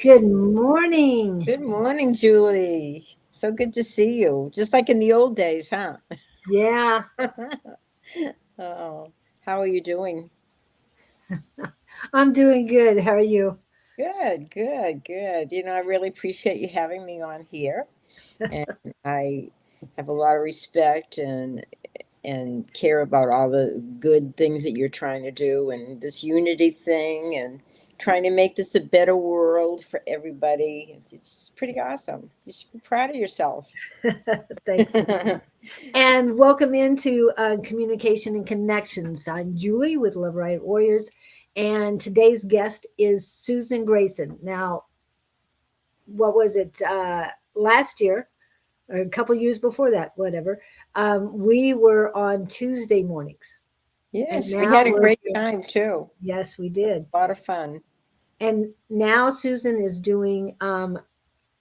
Good morning. Good morning, Julie. So good to see you. Just like in the old days, huh? Yeah, Oh, how are you doing? I'm doing good. How are you? Good, good, good. I really appreciate you having me on here, and I have a lot of respect and care about all the good things that you're trying to do and this unity thing and trying to make this a better world for everybody. It's pretty awesome. You should be proud of yourself. Thanks, Susan. And welcome into Communication and Connections. I'm Julie with Love Riot Warriors, and today's guest is Susan Grayson. Now, what was it? Last year, or a couple years before that, whatever, we were on Tuesday mornings. And Yes, we now had a we're great here. time too. Yes, we did. A lot of fun. And now Susan is doing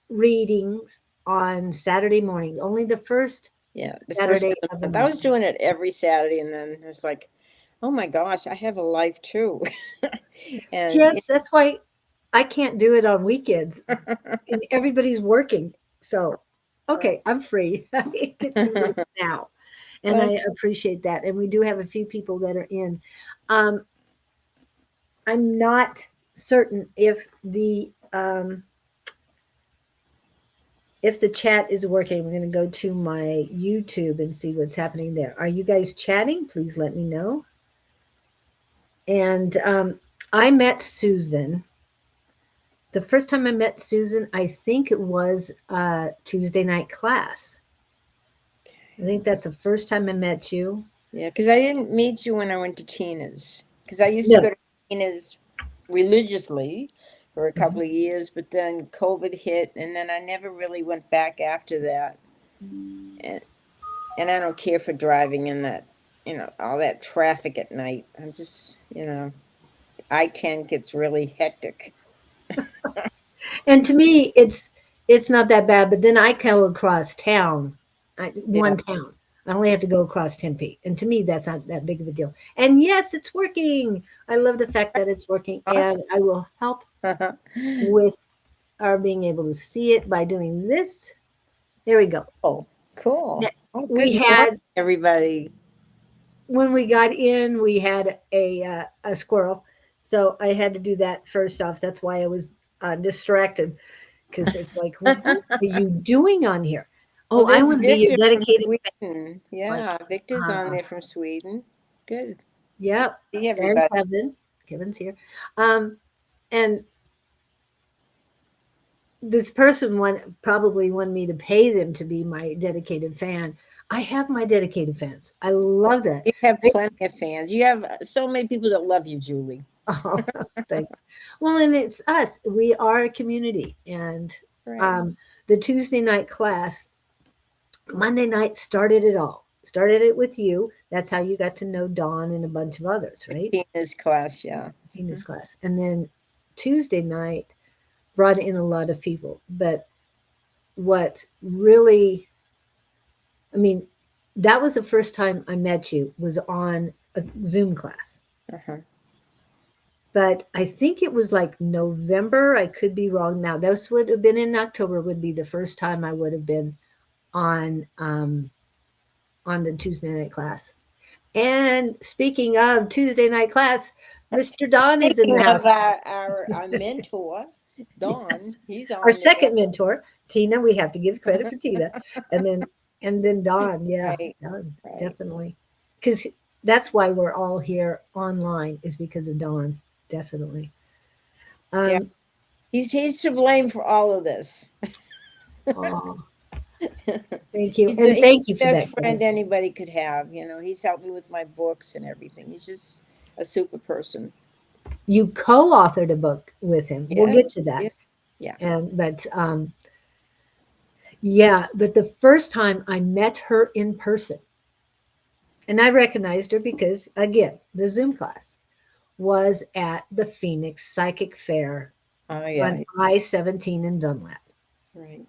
readings on Saturday morning, only the first Yeah, the first Saturday of the of the month. I month. was doing it every Saturday, and then it's like, oh my gosh, I have a life too. and Yes, that's why I can't do it on weekends and everybody's working. So, right. okay, I'm free. I can do this now. And Well, I appreciate that. And we do have a few people that are in. Um, I'm not certain if the chat is working. We're going to go to my YouTube and see what's happening there. Are you guys chatting? Please let me know. And I met Susan. The first time I met Susan, I think it was Tuesday night class. I think that's the first time I met you. yeah, because I didn't meet you when I went to Tina's. Because I used to go No. to Tina's religiously for a couple Mhm. of years, but then COVID hit, and then I never really went back after that. And and I don't care for driving in that, all that traffic at night. I'm just, I-10 gets really hectic. And to me, it's not that bad. But then I go across town, Yeah. one town. I only have to go across 10 feet. And to me, that's not that big of a deal. And yes, it's working. I love the fact that it's working. Awesome. And I will help with our being able to see it by doing this. There we go. Oh, Now, cool. Oh, we good morning, had everybody. when we got in, we had a squirrel, so I had to do that first off. That's why I was distracted because it's like, what are you doing on here? Oh, Oh, I there's want to be your Victor from dedicated fan. Sweden. It's like, Yeah, Victor's on uh, there from Sweden. Good. yep, See and everybody. Kevin, Kevin's here, and this person probably wanted me to pay them to be my dedicated fan. I have my dedicated fans. I love that. You have plenty of fans. You have so many people that love you, Julie. Oh, thanks. Well, and it's us. We are a community. And Right. um, the Tuesday night class, Monday night started it all. Started it with you. That's how you got to know Dawn and a bunch of others, right? Tina's class, yeah. Tina's class. And then Tuesday night brought in a lot of people. But what really, I mean, that was the first time I met you was on a Zoom class. Uh-huh. But I think it was like November. I could be wrong now. This would have been in October. Would be the first time I would have been on um, on the Tuesday night class. And speaking of Tuesday night class, Mr. Don is in the Speaking of house. our mentor, Don, Yes, he's our on there. second mentor, Tina. We have to give credit for Tina, and then Don. Yeah, Right, Don right. definitely, because that's why we're all here online is because of Don. Definitely. Yeah. Um, He's to blame for all of this. oh, thank you. He's And the thank you for best that, friend Kevin. anybody could have. He's helped me with my books and everything. He's just a super person. You co-authored a book with him. We'll Yeah, get to that. yeah, yeah. But the first time I met her in person, and I recognized her because again, the Zoom class was at the Phoenix Psychic Fair Oh on yeah, I-17 in Dunlap right.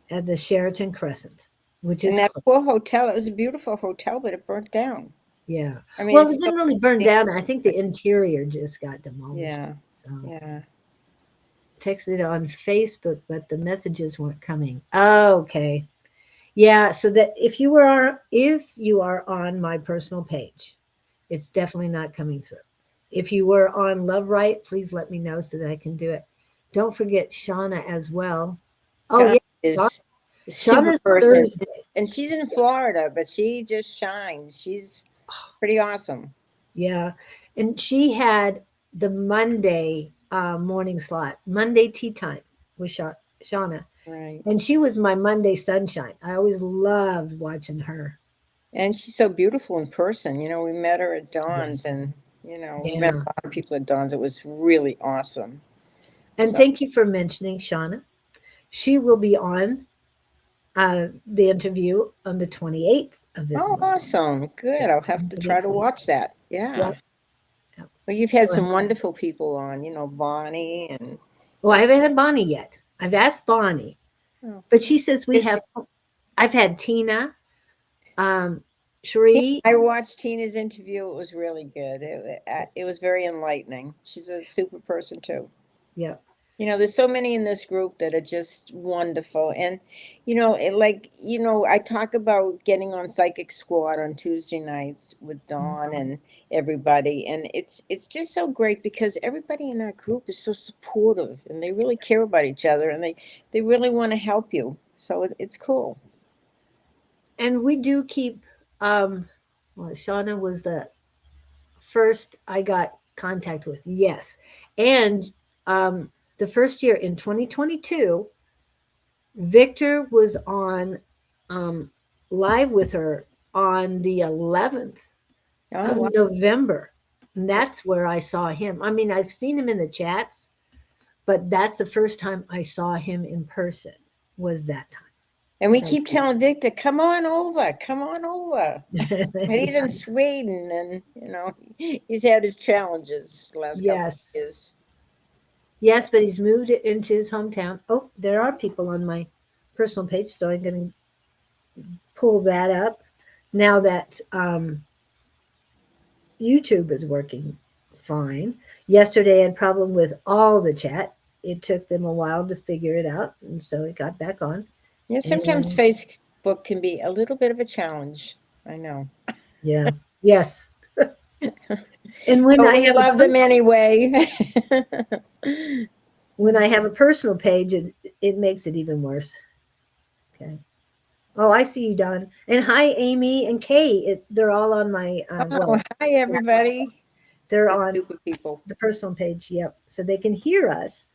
at the Sheraton Crescent, which And is that close. poor hotel, it was a beautiful hotel, but it burnt down. Yeah. I mean, Well, it's it still didn't really burn standing. down. I think the interior just got demolished. Yeah, So yeah. texted on Facebook, but the messages weren't coming. Oh, okay. Yeah, so that if you are on my personal page, it's definitely not coming through. If you were on Love Right, please let me know so that I can do it. Don't forget Shauna as well. Oh Shauna yeah, is a super Shauna's person, Thursday. and she's in Florida, but she just shines. She's pretty awesome. Yeah, and she had the Monday morning slot, Monday tea time with Shauna, Right. and she was my Monday sunshine. I always loved watching her. And she's so beautiful in person. We met her at Dawn's, Yes. and, we met a Yeah. lot of people at Dawn's. It was really awesome. And So, thank you for mentioning Shauna. She will be on the interview on the 28th of this oh, month. awesome. Good. Yeah. I'll have to try to watch that. Yeah. Yep. Yep. Well, you've had So, some wonderful people on, Bonnie and, well, I haven't had Bonnie yet. I've asked Bonnie, oh, but she says we yes, have. I've had Tina, Cherie. I watched Tina's interview. It was really good. It was very enlightening. She's a super person too. Yep. There's so many in this group that are just wonderful. And, I talk about getting on Psychic Squad on Tuesday nights with Dawn and everybody. And it's just so great because everybody in that group is so supportive and they really care about each other and they really want to help you. So it's cool. And we do keep. Well, Shauna was the first I got contact with. Yes, and the first year in 2022, Victor was on live with her on the 11th Oh, of wow. November. And that's where I saw him. I mean, I've seen him in the chats, but that's the first time I saw him in person was that time. And we So, keep telling Victor, come on over, come on over. And he's in Sweden and, he's had his challenges the last couple of yes. years. Yes, but he's moved it into his hometown. Oh, there are people on my personal page, so I'm going to pull that up now that YouTube is working fine. Yesterday I had problem with all the chat. It took them a while to figure it out, and so it got back on. Yeah, sometimes And Facebook can be a little bit of a challenge. I know. yeah, yes. And when But I we have love them anyway. when I have a personal page, it makes it even worse. Okay. Oh, I see you, Don. And hi, Amy and Kay. They're all on my Oh, hi, everybody. they're Good on group of people. the personal page. Yep, so they can hear us.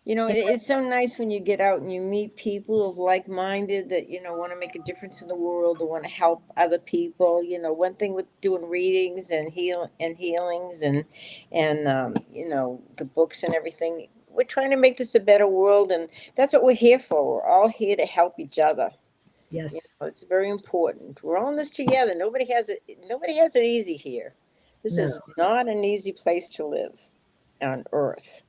It's so nice when you get out and you meet people of like-minded that, want to make a difference in the world or want to help other people. One thing with doing readings and healings and the books and everything, we're trying to make this a better world, and that's what we're here for. We're all here to help each other. Yes. It's very important. We're all in this together. Nobody has it easy here. This No. is not an easy place to live on Earth.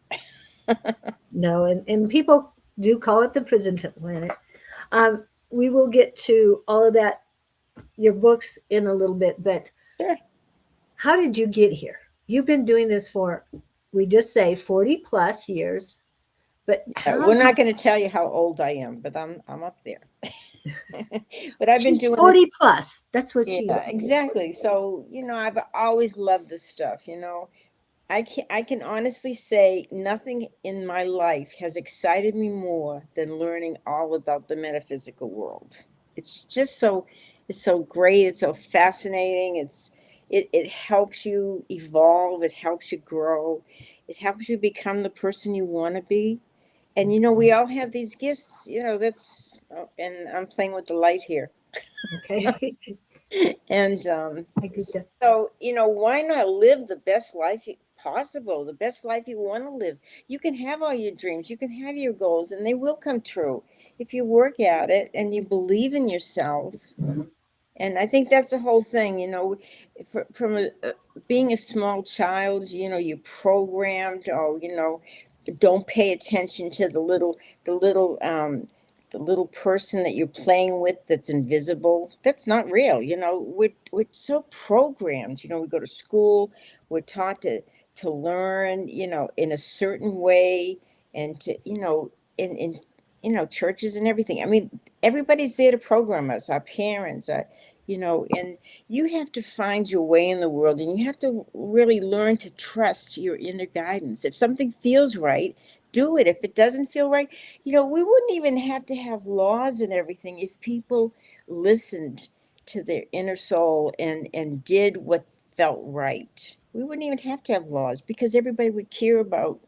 No, and people do call it the prison planet. We will get to all of that, your books, in a little bit, but Sure. how did you get here? You've been doing this for, we just say 40 plus years, but We're not going to tell you how old I am, but I'm up there. But I've been she's doing 40 this. plus. That's what she Yeah, is. exactly. So, I've always loved this stuff. I can honestly say nothing in my life has excited me more than learning all about the metaphysical world. It's just it's so great. It's so fascinating. It helps you evolve. It helps you grow. It helps you become the person you want to be. And we all have these gifts. And I'm playing with the light here. Okay. And I get that. so, why not live the best life possible, the best life you want to live? You can have all your dreams, you can have your goals, and they will come true if you work at it and you believe in yourself. And I think that's the whole thing, from being a small child, you're programmed, don't pay attention to the little person that you're playing with that's invisible. That's not real. We're so programmed. We go to school, we're taught to learn, in a certain way, and to, in churches and everything. I mean, everybody's there to program us, our parents, and you have to find your way in the world, and you have to really learn to trust your inner guidance. If something feels right, do it. If it doesn't feel right, we wouldn't even have to have laws and everything if people listened to their inner soul and did what felt right. We wouldn't even have to have laws because everybody would care about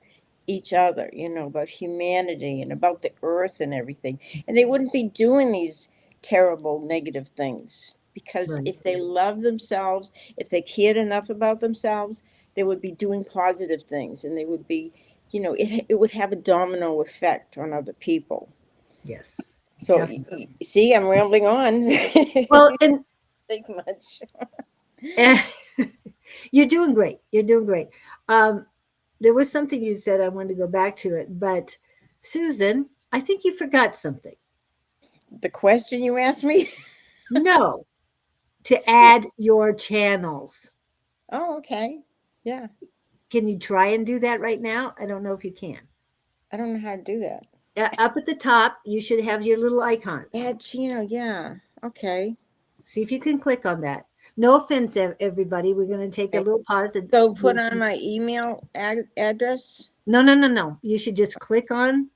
each other, about humanity and about the earth and everything. And they wouldn't be doing these terrible negative things because Right. if they love themselves, if they cared enough about themselves, they would be doing positive things, and they would be, it would have a domino effect on other people. Yes. So see, I'm rambling on. Well, and Think much. you're doing great. You're doing great. There was something you said, I wanted to go back to it, but Susan, I think you forgot something. The question you asked me? No, to add your channels. Oh, okay. Yeah. Can you try and do that right now? I don't know if you can. I don't know how to do that. Up at the top, you should have your little icons. Add channel, yeah. Okay. See if you can click on that. No offense, everybody. We're going to take a little pause. So put on my email address? No. You should just click on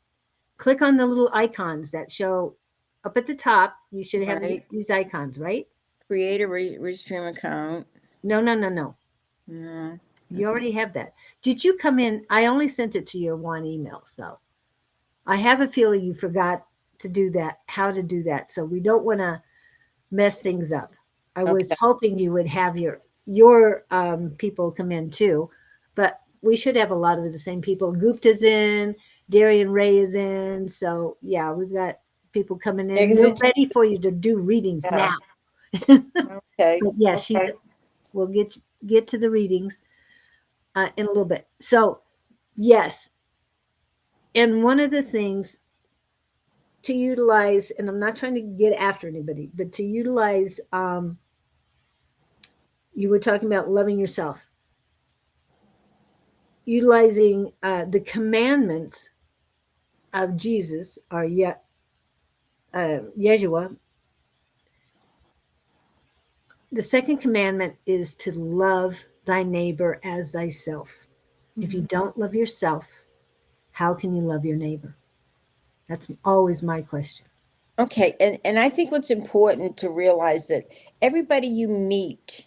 the little icons that show up at the top. You should have Right. these icons, right? Create a Restream account. No. No. You already have that. Did you come in? I only sent it to your one email, so I have a feeling you forgot to do that, how to do that. So we don't want to mess things up. I was hoping you would have your people come in too, but we should have a lot of the same people. Gupta's in, Darian Ray is in, so yeah, we've got people coming in. We're ready for you to do readings now. Okay. But yeah, we'll get to the readings in a little bit. So yes, and one of the things to utilize, and I'm not trying to get after anybody, but to utilize, you were talking about loving yourself, utilizing the commandments of Jesus or Yeshua. The second commandment is to love thy neighbor as thyself. Mm-hmm. If you don't love yourself, how can you love your neighbor? That's always my question. Okay, and I think what's important to realize that everybody you meet,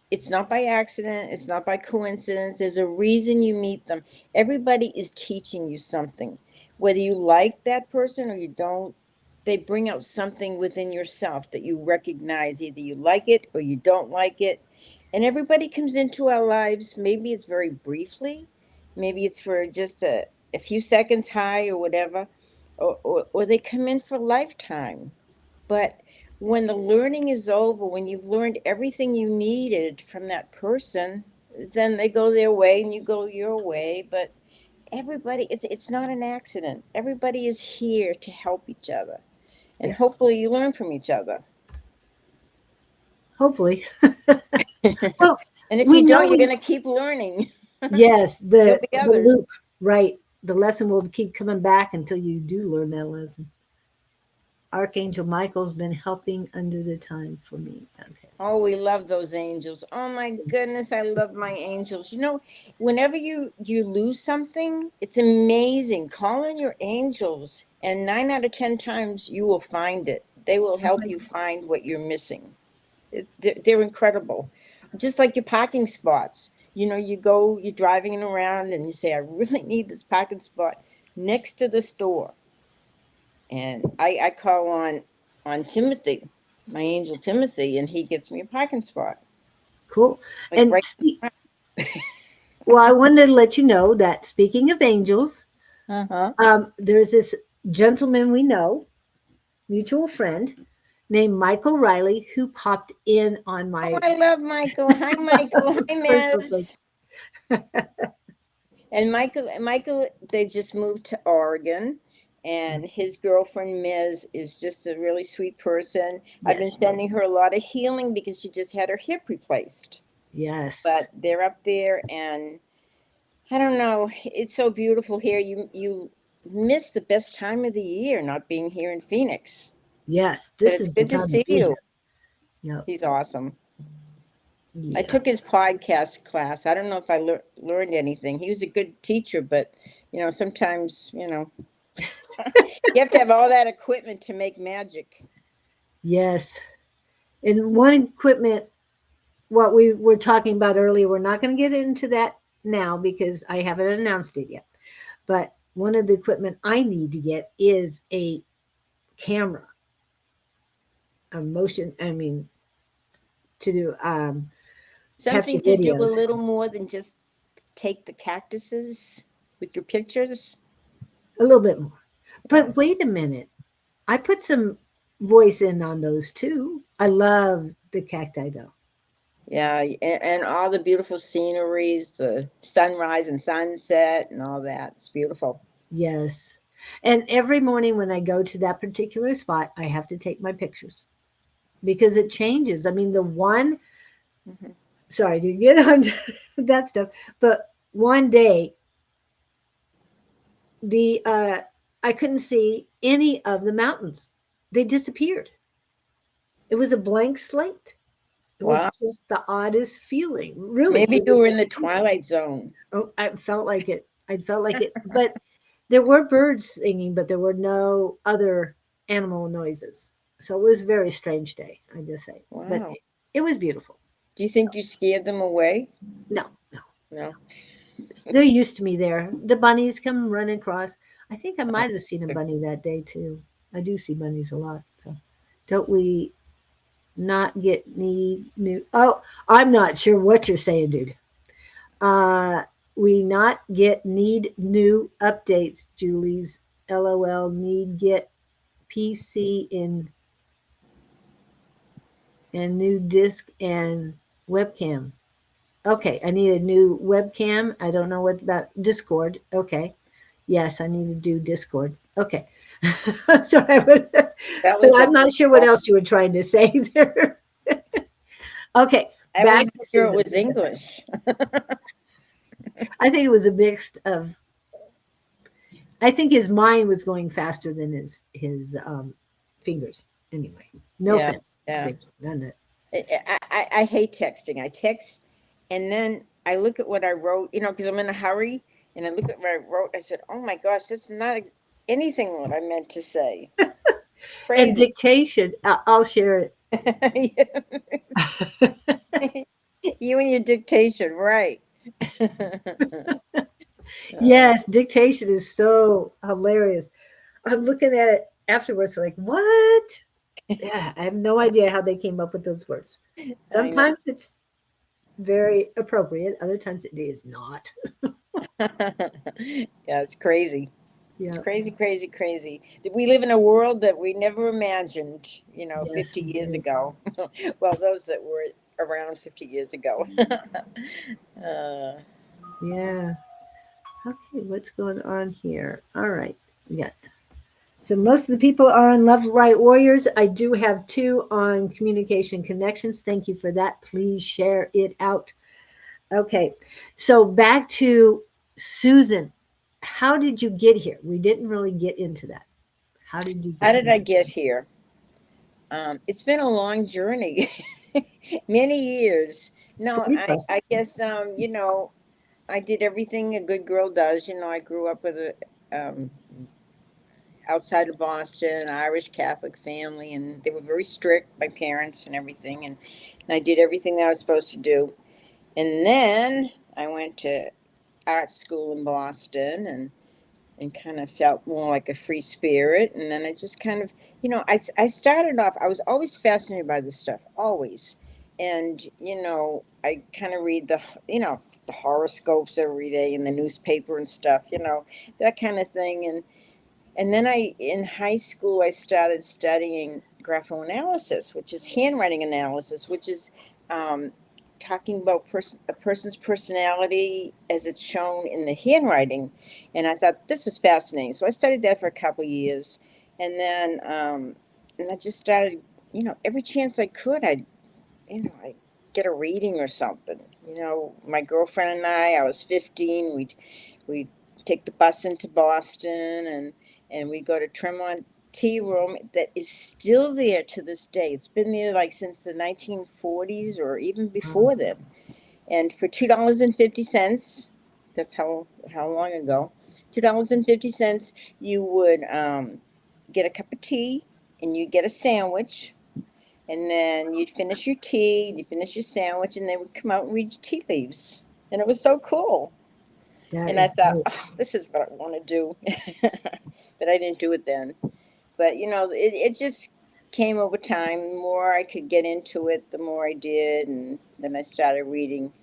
it's not by accident, it's not by coincidence, there's a reason you meet them. Everybody is teaching you something. Whether you like that person or you don't, they bring out something within yourself that you recognize. Either you like it or you don't like it. And everybody comes into our lives, maybe it's very briefly, maybe it's for just a few seconds high or whatever. Or they come in for a lifetime. But when the learning is over, when you've learned everything you needed from that person, then they go their way and you go your way. But everybody, it's not an accident. Everybody is here to help each other. And Yes. hopefully you learn from each other. Hopefully. Well, and if you don't, you're going to keep learning. Yes, the loop, right. The lesson will keep coming back until you do learn that lesson. Archangel Michael's been helping under the time for me. Okay. Oh, we love those angels. Oh my goodness, I love my angels. Whenever you lose something, it's amazing. Call in your angels, and 9 out of 10 times you will find it. They will help you find what you're missing. They're incredible. Just like your parking spots. You're driving around and you say, I really need this parking spot next to the store. And I call on Timothy, my angel Timothy, and he gets me a parking spot. Cool. Like and well, I wanted to let you know that speaking of angels, there's this gentleman we know, mutual friend, named Michael Riley, who popped in on my. Oh, I love Michael. Hi, Michael. Hi, Miss. And Michael, they just moved to Oregon. And his girlfriend, Ms., is just a really sweet person. Yes. I've been sending her a lot of healing because she just had her hip replaced. Yes. But they're up there, and I don't know. It's so beautiful here. You miss the best time of the year not being here in Phoenix. Yes, But this it's is the good to time to see be you. here. Yep. He's awesome. I Yeah. took his podcast class. I don't know if I learned anything. He was a good teacher, but sometimes, you have to have all that equipment to make magic. Yes. And one equipment, what we were talking about earlier, we're not going to get into that now because I haven't announced it yet. But one of the equipment I need to get is a camera, a motion, I mean, to do capture Something to do a videos little more than just take the cactuses with your pictures. a little bit more. Yeah. But wait a minute. I put some voice in on those too. I love the cacti though. Yeah, and all the beautiful sceneries, the sunrise and sunset and all that. It's beautiful. Yes. And every morning when I go to that particular spot, I have to take my pictures because it changes. I mean, the one, Mhm. sorry to get on to that stuff, but one day the I couldn't see any of the mountains. They disappeared. It was a blank slate. It was Wow. just the oddest feeling. Really, Maybe it you was were in like, the twilight zone. oh, I felt like it. I felt like it. But there were birds singing, but there were no other animal noises. So it was a very strange day, I just say. But Wow. it was beautiful. Do you think you scared them away? No, no. No. They're used to me there. The bunnies come running across. I think I Oh, might have seen a bunny that day too. I do see bunnies a lot. So don't we not get new? Oh, I'm not sure what you're saying, dude. Uh, we not get need new updates, Julie's. LOL, need get PC in and new disk and webcam. Okay, I need a new webcam. I don't know what about Discord. Okay. Yes, I need to do Discord. Okay. So but that was I'm not sure what else you were trying to say there. Okay, I back wasn't to sure it Susan. was English. I think it was a mix of I think his mind was going faster than his fingers. Anyway, no Yeah, offense, yeah. Victor. None of I hate texting. I text and then I look at what I wrote, because I'm in a hurry and I look at what I wrote. I said, oh my gosh, that's not anything what I meant to say. and Crazy. dictation. I'll share it. You and your dictation, right. Uh, Yes, dictation is so hilarious. I'm looking at it afterwards, like, what? Yeah, I have no idea how they came up with those words. I know. Sometimes it's very appropriate, other times it is not. Yeah, it's crazy. It's Yeah, crazy, crazy, crazy. We live in a world that we never imagined, yes, 50 we years do. ago. Well, those that were around 50 years ago. uh, Yeah. Okay, what's going on here? All right. Yeah. So most of the people are on Love Right Warriors. I do have two on communication connections. Thank you for that. Please share it out. Okay. So back to Susan. How did you get here? We didn't really get into that. How did you how get did here? I get here? It's been a long journey, many years. No, 30 I, plus. I guess, I did everything a good girl does. I grew up with outside of Boston, Irish Catholic family, and they were very strict, my parents and everything. And I did everything that I was supposed to do. And then I went to art school in Boston and kind of felt more like a free spirit. And then I just kind of, I started off, I was always fascinated by this stuff, always. And, I kind of read the horoscopes every day in the newspaper and stuff, that kind of thing. And then in high school, I started studying graphoanalysis, which is handwriting analysis, which is um, talking about a person's personality as it's shown in the handwriting. And I thought this is fascinating. So I studied that for a couple of years. And then I just started, every chance I could, I get a reading or something. My girlfriend and I was 15. We'd take the bus into Boston, and we go to Tremont Tea Room that is still there to this day. It's been there like since the 1940s or even before then. And for $2.50, that's how long ago, $2.50, you would get a cup of tea and you get a sandwich, and then you'd finish your tea, you'd finish your sandwich, and they would come out and read your tea leaves. And it was so cool. That And I is thought, great. oh, this is what I want to do. But I didn't do it then. But, it just came over time. The more I could get into it, the more I did. And then I started reading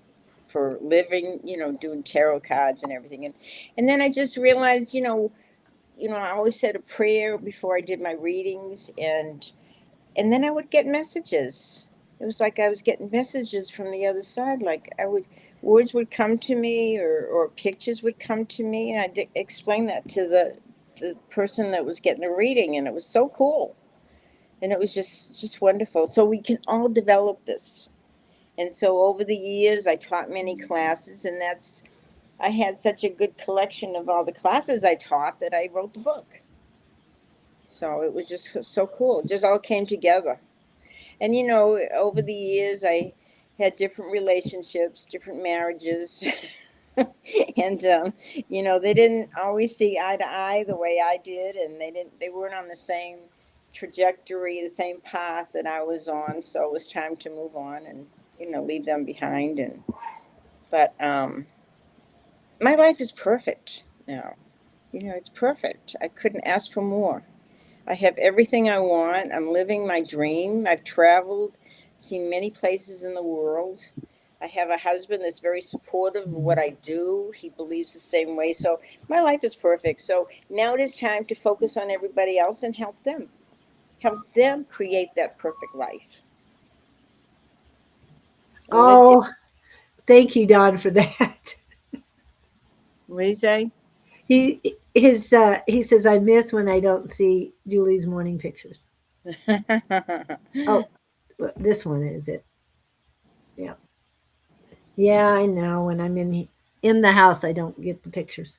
for living, doing tarot cards and everything. And then I just realized, I always said a prayer before I did my readings, and then I would get messages. It was like I was getting messages from the other side. Like words would come to me, or pictures would come to me, and I'd explain that to the person that was getting a reading, and it was so cool, and it was just wonderful. So we can all develop this, and so over the years, I taught many classes, and I had such a good collection of all the classes I taught that I wrote the book. So it was just so cool. It just all came together. And, over the years, I had different relationships, different marriages. And, they didn't always see eye to eye the way I did. And they weren't on the same trajectory, the same path that I was on. So it was time to move on and, leave them behind. But my life is perfect now. It's perfect. I couldn't ask for more. I have everything I want. I'm living my dream. I've traveled, seen many places in the world. I have a husband that's very supportive of what I do. He believes the same way. So my life is perfect. So now it is time to focus on everybody else and help them. Help them create that perfect life. Oh, thank you, Don, for that. What do you say? He says I miss when I don't see Julie's morning pictures. Oh, this one is it? Yeah, yeah, I know. When I'm in the house, I don't get the pictures,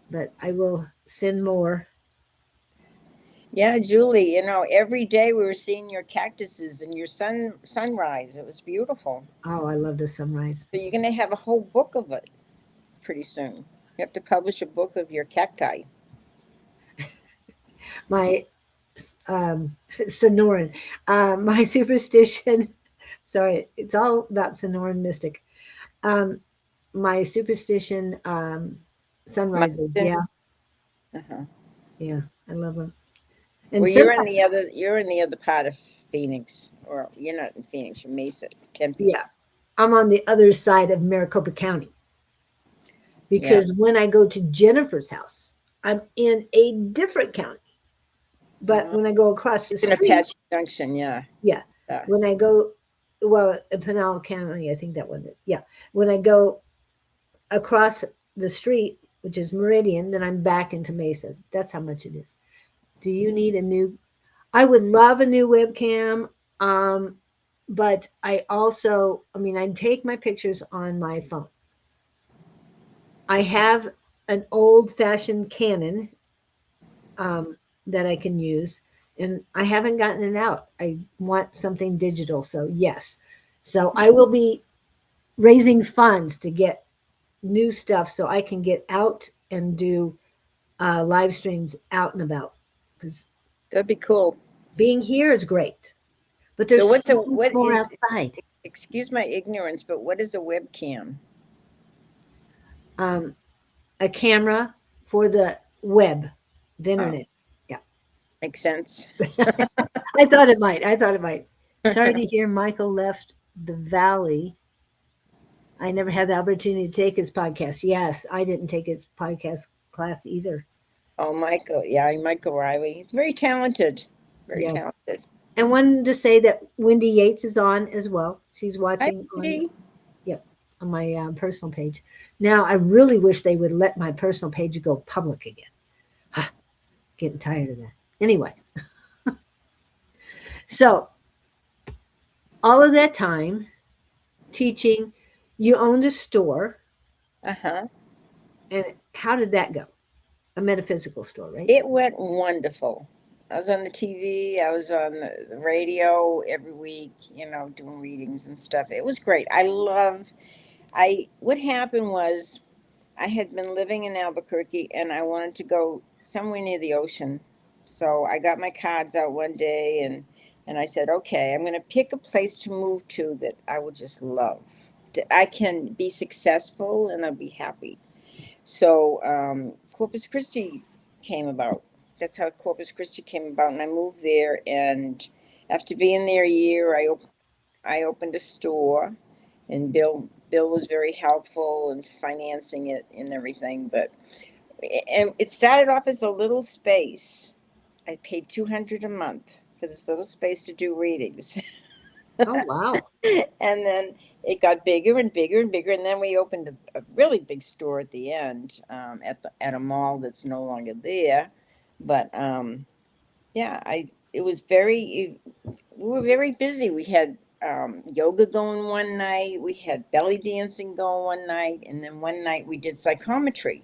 but I will send more. Yeah, Julie, every day we were seeing your cactuses and your sunrise. It was beautiful. Oh, I love the sunrise. So you're going to have a whole book of it pretty soon. You have to publish a book of your cacti. My Sonoran, my superstition. Sorry, it's all about Sonoran mystic. Um, my superstition sunrises. Mountain. Yeah, Uh-huh. yeah, I love them. And Well, sometimes, you're in the other part of Phoenix, or you're not in Phoenix, you're Mesa, Tempe. yeah, I'm on the other side of Maricopa County Yeah. because when I go to Jennifer's house, I'm in a different county. But when I go across the It's in street, Apache Junction, yeah. yeah, Yeah. when I go, well, in Pinal County, I think that was it. Yeah, when I go across the street, which is Meridian, then I'm back into Mesa. That's how much it is. Do you need a new? I would love a new webcam. But I also, I mean, I take my pictures on my phone. I have an old fashioned Canon that I can use, and I haven't gotten it out. I want something digital. So, yes. So, I will be raising funds to get new stuff so I can get out and do live streams out and about because That'd be cool. being here is great, but So there's so much what more is, outside. excuse my ignorance, but what is a webcam? Um, a camera for the web, the Oh, internet. Yeah. makes sense. I thought it might. I thought it might. Sorry to hear Michael left the valley. I never had the opportunity to take his podcast. Yes, I didn't take his podcast class either. Oh, Michael. Yeah, Michael Riley. He's very talented. Very Yes. talented. And wanted to say that Wendy Yates is on as well. She's Hi, watching on, Wendy. yep, on my personal page. Now, I really wish they would let my personal page go public again. Getting tired of that. Anyway, so all of that time, teaching. You owned a store. Uh-huh. And how did that go? A metaphysical store, right? It went wonderful. I was on the TV, I was on the radio every week, doing readings and stuff. It was great. What happened was I had been living in Albuquerque and I wanted to go somewhere near the ocean. So I got my cards out one day and I said, okay, I'm going to pick a place to move to that I will just love, that I can be successful and I'll be happy. So Corpus Christi came about. That's how Corpus Christi came about. And I moved there. And after being there a year, I opened a store, and Bill was very helpful in financing it and everything. And it started off as a little space. I paid $200 a month for this little space to do readings. Oh, wow. And then it got bigger and bigger and bigger, and then we opened a really big store at the end, at a mall that's no longer there. But yeah, we were very busy. We had yoga going one night, we had belly dancing going one night, and then one night we did psychometry,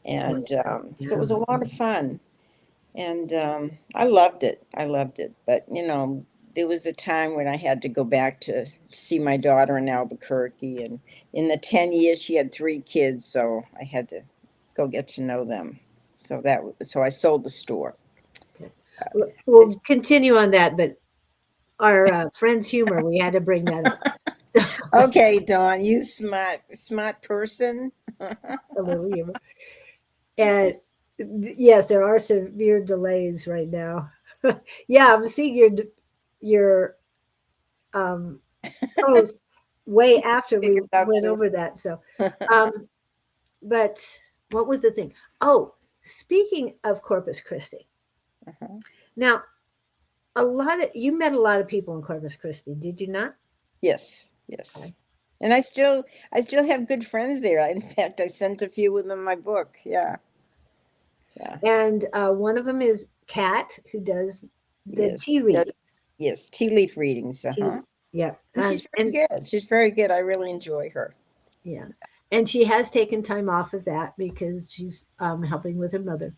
and so it was a lot of fun. And I loved it. I loved it. But, there was a time when I had to go back to see my daughter in Albuquerque. And in the 10 years, she had 3 kids. So I had to go get to know them. So I sold the store. We'll continue on that, but our friend's humor, we had to bring that up. So, Okay, Dawn, you smart person. a little humor. And yes, there are severe delays right now. Yeah, I'm seeing your post way after we Figure it out went soon. over that. So, but what was the thing? Oh, speaking of Corpus Christi, Uh-huh. now you met a lot of people in Corpus Christi, did you not? Yes, yes. Okay. And I still have good friends there. In fact, I sent a few of them my book. Yeah. Yeah. And one of them is Kat, who does the Yes. tea readings. Yes, tea leaf readings. Uh-huh. Yeah, And she's very good. She's very good. I really enjoy her. yeah, and she has taken time off of that because she's helping with her mother.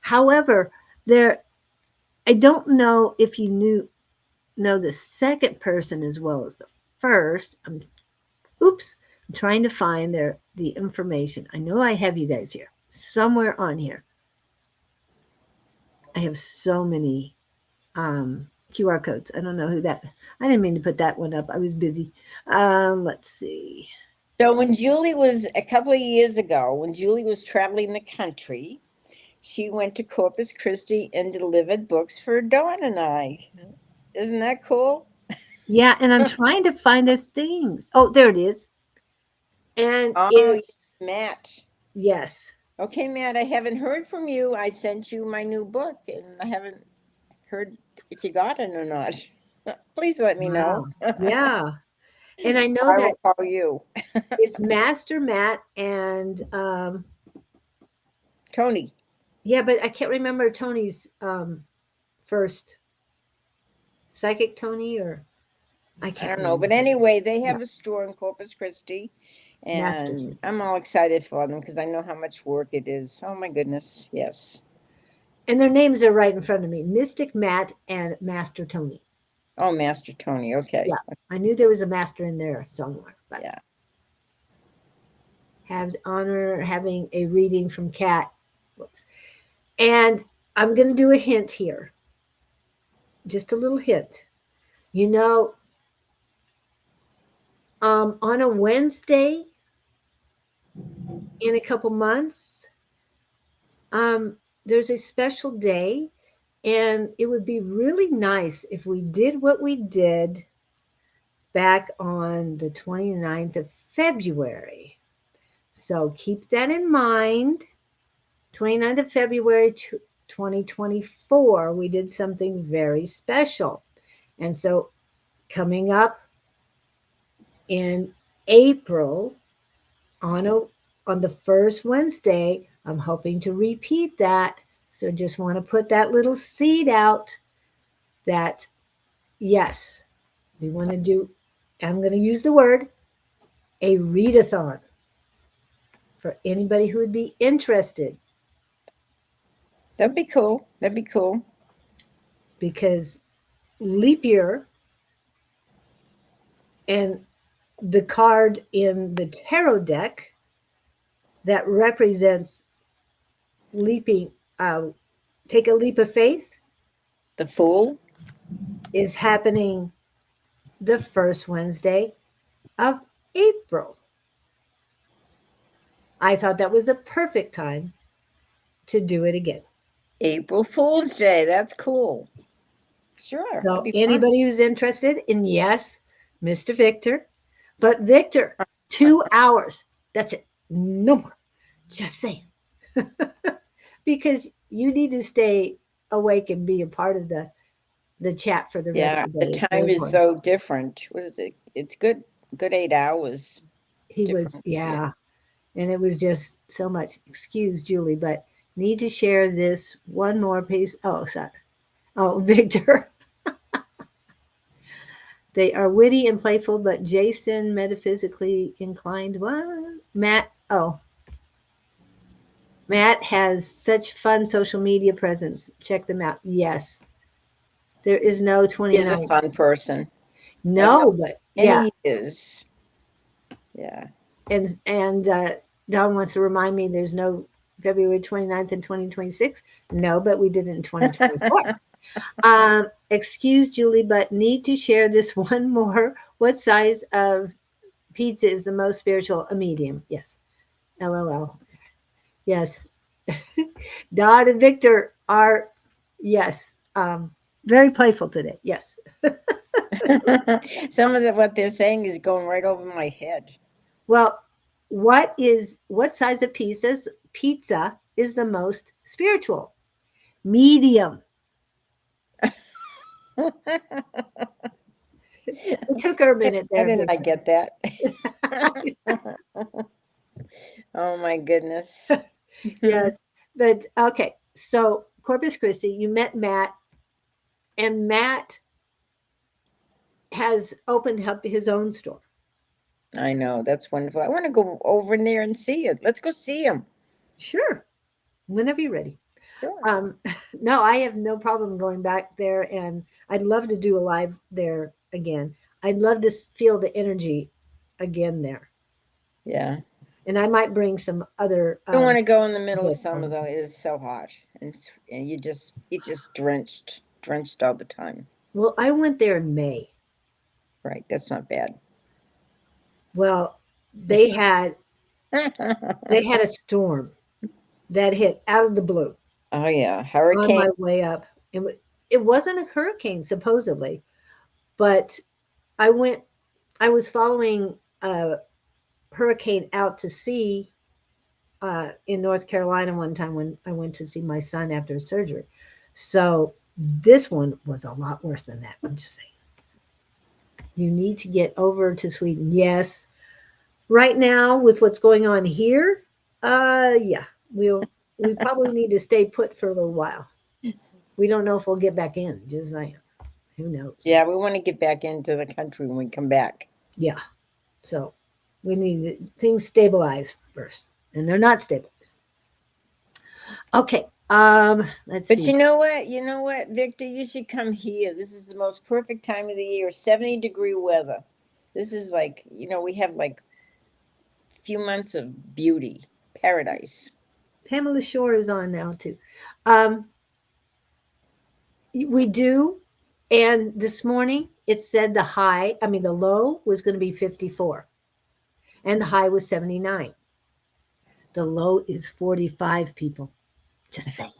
However, I don't know if you know the second person as well as the first. I'm trying to find the information. I know I have you guys here somewhere on here. I have so many QR codes. I don't know who that. I didn't mean to put that one up. I was busy. Let's see. So when Julie was a couple of years ago, when Julie was traveling the country, she went to Corpus Christi and delivered books for Dawn and I. Isn't that cool? Yeah, and I'm trying to find those things. Oh, there it is. And Oh, it's Matt. yes. Okay, Matt, I haven't heard from you. I sent you my new book and I haven't heard if you got it or not. Please let me know. Wow. Yeah. And I know I that will call you. it's Master Matt and Tony. yeah, but I can't remember Tony's first Psychic Tony or I I can't don't know. remember. But anyway, they have Yeah. a store in Corpus Christi. Master And Tony. I'm all excited for them because I know how much work it is. Oh my goodness. Yes. And their names are right in front of me. Mystic Matt and Master Tony. Oh, Master Tony. Okay. Yeah. I knew there was a master in there somewhere, but Yeah. have honor having a reading from Kat. Whoops. And I'm going to do a hint here. Just a little hint. You know, on a Wednesday in a couple months, there's a special day, and it would be really nice if we did what we did back on the 29th of February. So keep that in mind. 29th of February 2024, we did something very special. And so coming up in April on the first Wednesday, I'm hoping to repeat that. So just want to put that little seed out that yes, we want to do, I'm going to use the word a readathon for anybody who would be interested. That'd be cool. That'd be cool. Because leap year and the card in the tarot deck that represents leaping, take a leap of faith, The Fool. is happening the first Wednesday of April. I thought that was a perfect time to do it again. April Fool's Day. That's cool. Sure. So that'd be fun. anybody who's interested in, yes, Mr. Victor, but Victor, 2 hours. That's it. No more. Just saying. Because you need to stay awake and be a part of the chat for the rest of the day. The time is so different. What is it? It's good 8 hours. He was, yeah. And it was just so much. Excuse Julie, but need to share this one more piece. Oh, sorry. Oh, Victor. They are witty and playful, but Jason metaphysically inclined. What? Matt. Oh. Matt has such fun social media presence. Check them out. Yes. There is no 29. He's a fun person. No, but yeah. And he is. Yeah. And Don wants to remind me there's no February 29th in 2026. No, but we did it in 2024. Excuse Julie, but need to share this one more. What size of pizza is the most spiritual? A medium. Yes. LOL. Yes. Don and Victor are, yes, very playful today. Yes. Some of what they're saying is going right over my head. Well, what size of pizza is the most spiritual? Medium. It took her a minute there. I did not get that. Oh my goodness. Yes. But okay. So Corpus Christi, you met Matt, and Matt has opened up his own store. I know. That's wonderful. I want to go over in there and see it. Let's go see him. Sure. Whenever you're ready. Sure. No, I have no problem going back there, and I'd love to do a live there again. I'd love to feel the energy again there. Yeah. And I might bring some other. I don't want to go in the middle of summer though. It is so hot, and you just drenched all the time. Well, I went there in May. Right. That's not bad. Well, they had a storm that hit out of the blue. Oh yeah, hurricane. On my way up. It wasn't a hurricane supposedly, but I was following a hurricane out to sea in North Carolina one time when I went to see my son after surgery. So this one was a lot worse than that. I'm just saying. You need to get over to Sweden. Yes. Right now, with what's going on here, yeah, we probably need to stay put for a little while. We don't know if we'll get back in. Just saying. Who knows? Yeah, we want to get back into the country when we come back. Yeah. So we need things stabilize first, and they're not stabilized. Okay. Let's see. But you know what, Victor, you should come here. This is the most perfect time of the year. 70-degree weather. This is like, we have like a few months of beauty, paradise. Pamela Shore is on now too. We do. And this morning it said the low was going to be 54 and the high was 79. The low is 45, people. Just saying.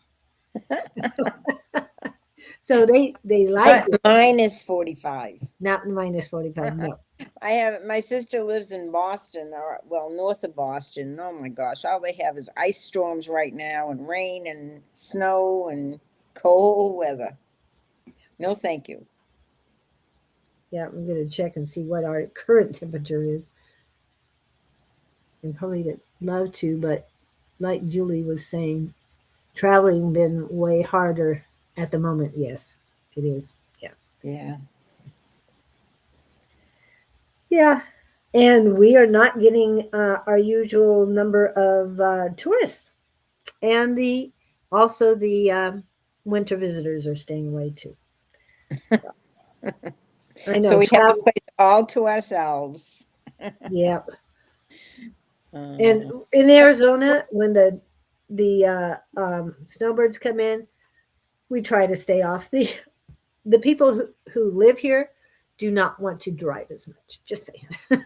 So they like it. Minus 45. Not minus 45, no. My sister lives in Boston, north of Boston. Oh my gosh, all they have is ice storms right now, and rain and snow and cold weather. No, thank you. Yeah, I'm going to check and see what our current temperature is. And probably would love to, but like Julie was saying, traveling been way harder at the moment. Yes, it is. Yeah. Yeah. Yeah. And we are not getting our usual number of tourists. And the winter visitors are staying away too. So, I So know we have the travel. place all to ourselves. Yeah. And Uh, in Arizona, when the snowbirds come in, we try to stay off. The people who live here do not want to drive as much. Just saying.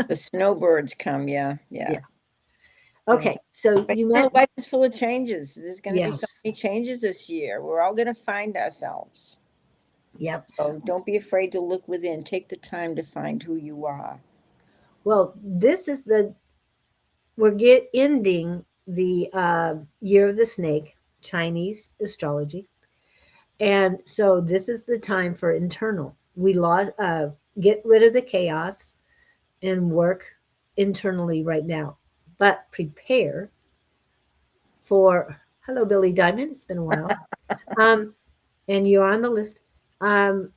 the snowbirds come, yeah, yeah. Yeah. Okay, so But you met. life is full of changes. There's going to be so Yes. many changes this year. We're all going to find ourselves. Yep. So don't be afraid to look within. Take the time to find who you are. Well, this is we're ending the year of the snake, Chinese astrology, and so this is the time for internal. We lost get rid of the chaos and work internally right now, but prepare for. Hello, Billy Diamond. It's been a while. Um, and you're on the list. Um,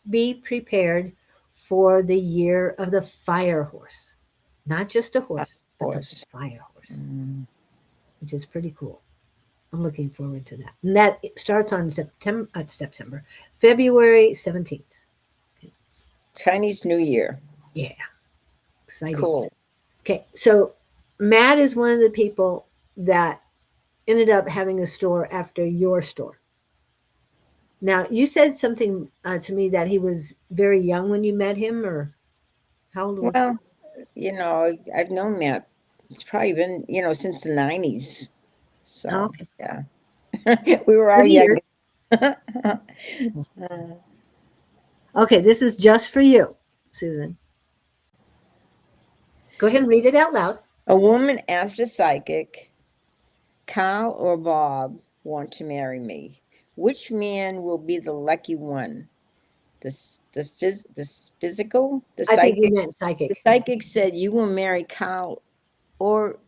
be prepared for the year of the fire horse, not just a Of horse, but the course. fire horse, Mm. which is pretty cool. I'm looking forward to that. And that starts on February 17th. Chinese New Year. Yeah, exciting. Cool. Okay, so Matt is one of the people that ended up having a store after your store. Now, you said something to me that he was very young when you met him, or how old was he? Well, I've known Matt. It's probably been, since the 90s. Oh, So, okay. yeah. We were all 30 young. years. Okay, this is just for you, Susan. Go ahead and read it out loud. A woman asked a psychic, Carl or Bob want to marry me? Which man will be the lucky one? The physical? The I think you psychic? meant The psychic. psychic said you will marry Carl, or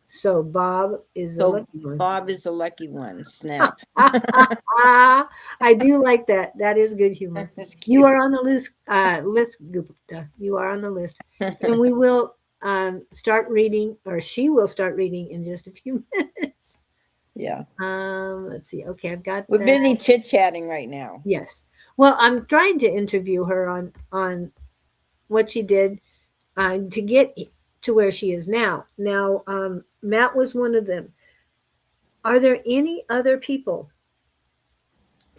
So Bob is the so lucky one. Bob is the lucky one. Snap. I do like that. That is good humor. That's You cute. are on the list, Gupta. You are on the list. And we will start reading, or she will start reading in just a few minutes. Yeah. Let's see. Okay, I've got We're that. busy chit-chatting right now. Yes. Well, I'm trying to interview her on what she did to get to where she is now. Now, Matt was one of them. Are there any other people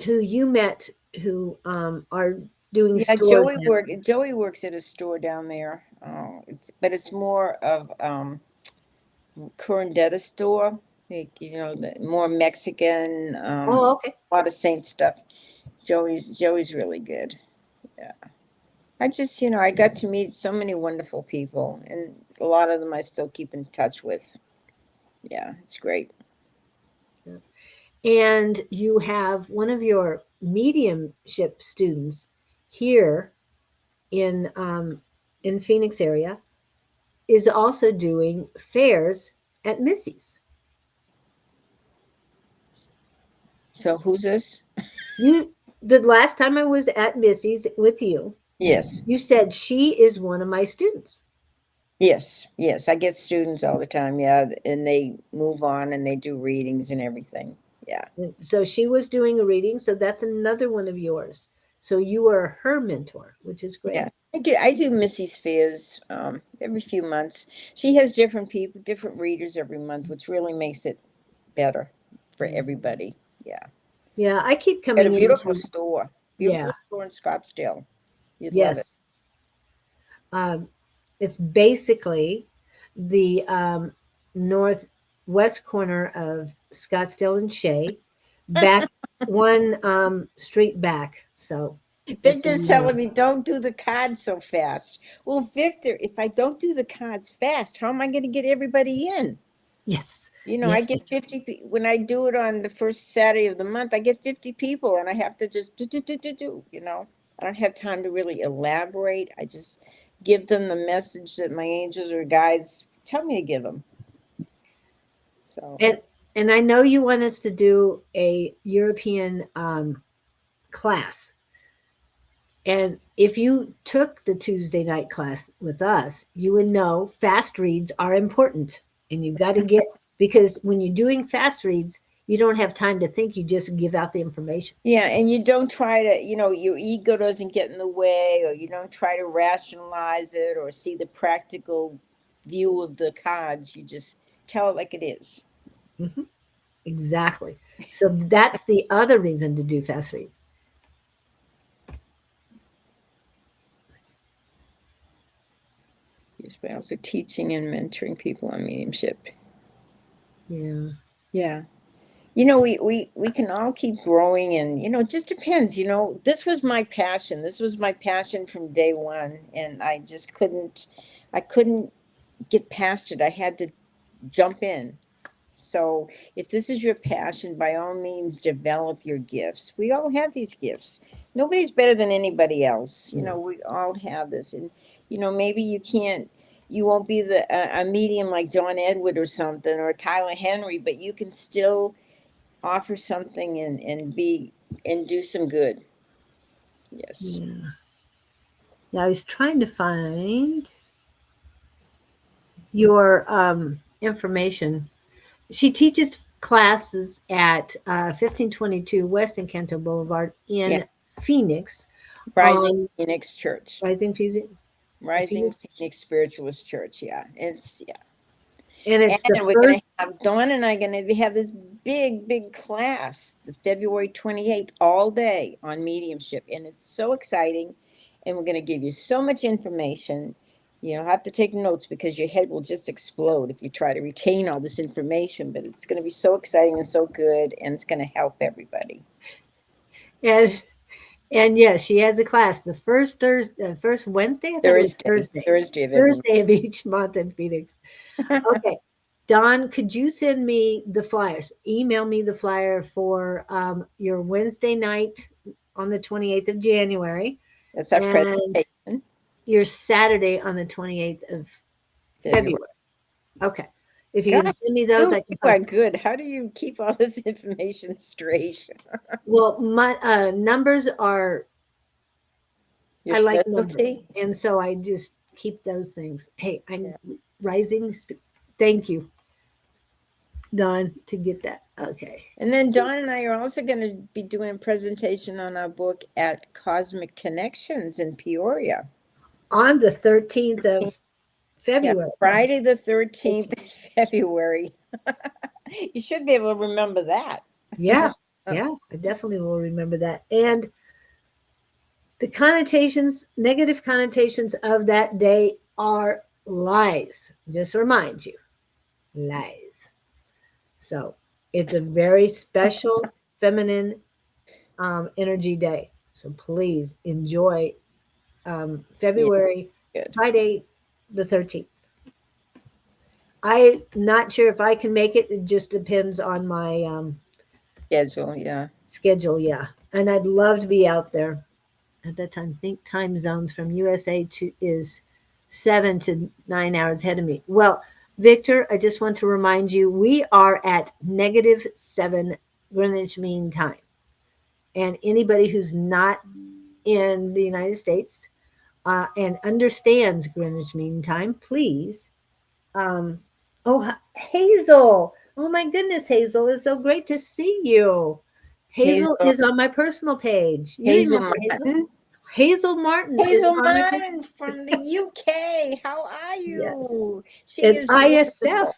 who you met who are doing Yeah, stores now? Joey works at a store down there. It's more of Curandetta store. Like, the more Mexican, Oh, okay. a lot of saint stuff. Joey's really good. Yeah. I got to meet so many wonderful people, and a lot of them I still keep in touch with. Yeah, it's great. And you have one of your mediumship students here in Phoenix area is also doing fairs at Missy's. So who's this? The last time I was at Missy's with you, Yes. you said she is one of my students. Yes, yes. I get students all the time, yeah, and they move on and they do readings and everything. Yeah. So she was doing a reading. So that's another one of yours. So you are her mentor, which is great. Yeah. I do Missy's Fairs every few months. She has different people, different readers every month, which really makes it better for everybody. Yeah. Yeah, I keep Got a coming beautiful into, store. yeah, Beautiful store in Scottsdale. You'd love it. yes. Um, it's basically the northwest corner of Scottsdale and Shea, back one street back. So just so Victor's you telling know. me don't do the cards so fast. Well, Victor, if I don't do the cards fast, how am I going to get everybody in? Yes. I Yes. get 50 when I do it on the first Saturday of the month. I get 50 people, and I have to just do. I don't have time to really elaborate. I just give them the message that my angels or guides tell me to give them. So And I know you want us to do a European class. And if you took the Tuesday night class with us, you would know fast reads are important. And you've got to get, because when you're doing fast reads, you don't have time to think, you just give out the information. Yeah, and you don't try to, your ego doesn't get in the way, or you don't try to rationalize it or see the practical view of the cards. You just tell it like it is. Mm-hmm. Exactly. So that's the other reason to do fast reads. Yes, but also teaching and mentoring people on mediumship. Yeah. Yeah. We can all keep growing, and it just depends. This was my passion. This was my passion from day one, and I couldn't get past it. I had to jump in. So if this is your passion, by all means, develop your gifts. We all have these gifts. Nobody's better than anybody else. We all have this. And, maybe you won't be a medium like John Edward or something, or Tyler Henry, but you can still offer something and do some good. Yes. Yeah. Yeah. I was trying to find your information. She teaches classes at 1522 West Encanto Boulevard Yeah. in Phoenix. Rising Phoenix Church. Rising Phoenix Spiritualist Church. Yeah. Yeah. And it's And the we're going to first. have Dawn and I are going to have this big class, the February 28th, all day on mediumship. And it's so exciting. And we're going to give you so much information. You'll have to take notes because your head will just explode if you try to retain all this information. But it's going to be so exciting and so good. And it's going to help everybody. And yes, she has a class the first Thursday, first Wednesday. I thought it was Thursday of each month in Phoenix. Okay, Don, could you send me the flyers? Email me the flyer for your Wednesday night on the 28th of January. That's our and presentation. your Saturday on the 28th of February. Okay. If you can send me those, I can post. You are good. How do you keep all this information straight? Well, my numbers are. Your I like specialty? numbers, and so I just keep those things. Hey, I'm rising. Thank you, Don, to get that. Okay. And then Dawn and I are also going to be doing a presentation on our book at Cosmic Connections in Peoria. On the 13th of February. Yeah, Friday the 13th of February. You should be able to remember that. Yeah. Yeah, I definitely will remember that. And the connotations, negative connotations of that day are lies. Just to remind you, lies. So it's a very special feminine energy day. So please enjoy February, Friday the 13th. I'm not sure if I can make it. It just depends on my schedule. Yeah. And I'd love to be out there at that time. Think time zones from USA to is 7 to 9 hours ahead of me. Well, Victor, I just want to remind you, we are at -7 Greenwich Mean Time. And anybody who's not in the United States and understands Greenwich Mean Time, please. Hazel. Oh my goodness, Hazel. It's so great to see you. Hazel is on my personal page. Hazel Martin? Hazel Martin. Hazel Martin from the UK. How are you? Yes. She is ISF. wonderful.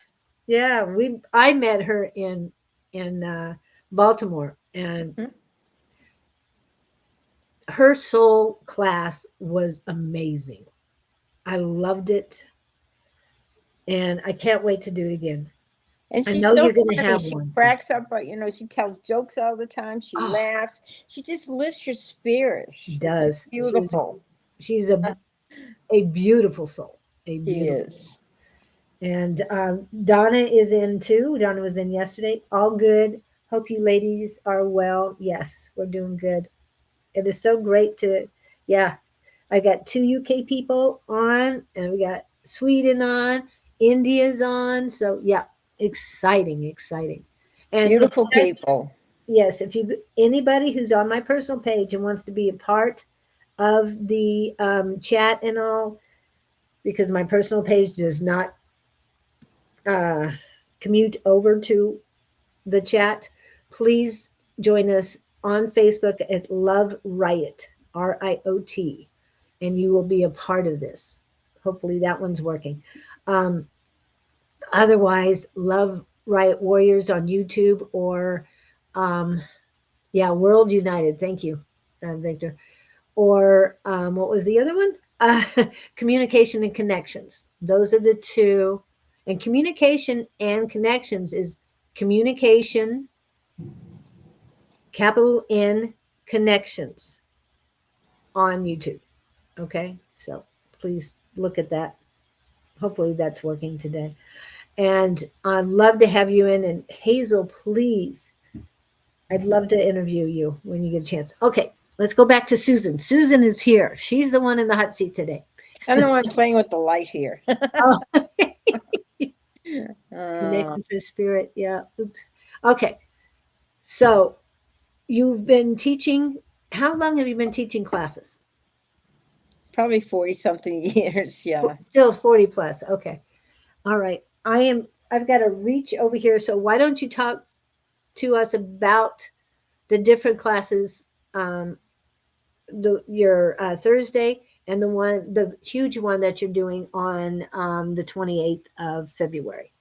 Yeah, I met her in Baltimore, and her soul class was amazing. I loved it, and I can't wait to do it again. And I know you're going to have she one. She cracks up, she tells jokes all the time. She laughs. She just lifts your spirit. She does. It's beautiful. She's a beautiful soul. She is. And Donna is in too. Donna was in yesterday. All good. Hope you ladies are well. Yes, we're doing good. It is so great to, I got 2 UK people on, and we got Sweden on, India's on. So exciting. And beautiful people. Yes, if anybody who's on my personal page and wants to be a part of the chat and all, because my personal page does not commute over to the chat. Please join us on Facebook at Love Riot, RIOT, and you will be a part of this. Hopefully that one's working. Otherwise, Love Riot Warriors on YouTube, or World United. Thank you, Victor. Or what was the other one? Communication and connections. Those are the two. And communication and connections is communication, capital N, connections on YouTube. Okay, so please look at that. Hopefully that's working today. And I'd love to have you in. And Hazel, please, I'd love to interview you when you get a chance. Okay, let's go back to Susan. Susan is here. She's the one in the hot seat today. I'm the one playing with the light here. Oh. Connection for spirit. Yeah. Oops. Okay. So you've been teaching. How long have you been teaching classes? Probably 40 something years. Yeah. Still 40 plus. Okay. All right. I've got to reach over here. So why don't you talk to us about the different classes, your Thursday and the huge one that you're doing on the 28th of February.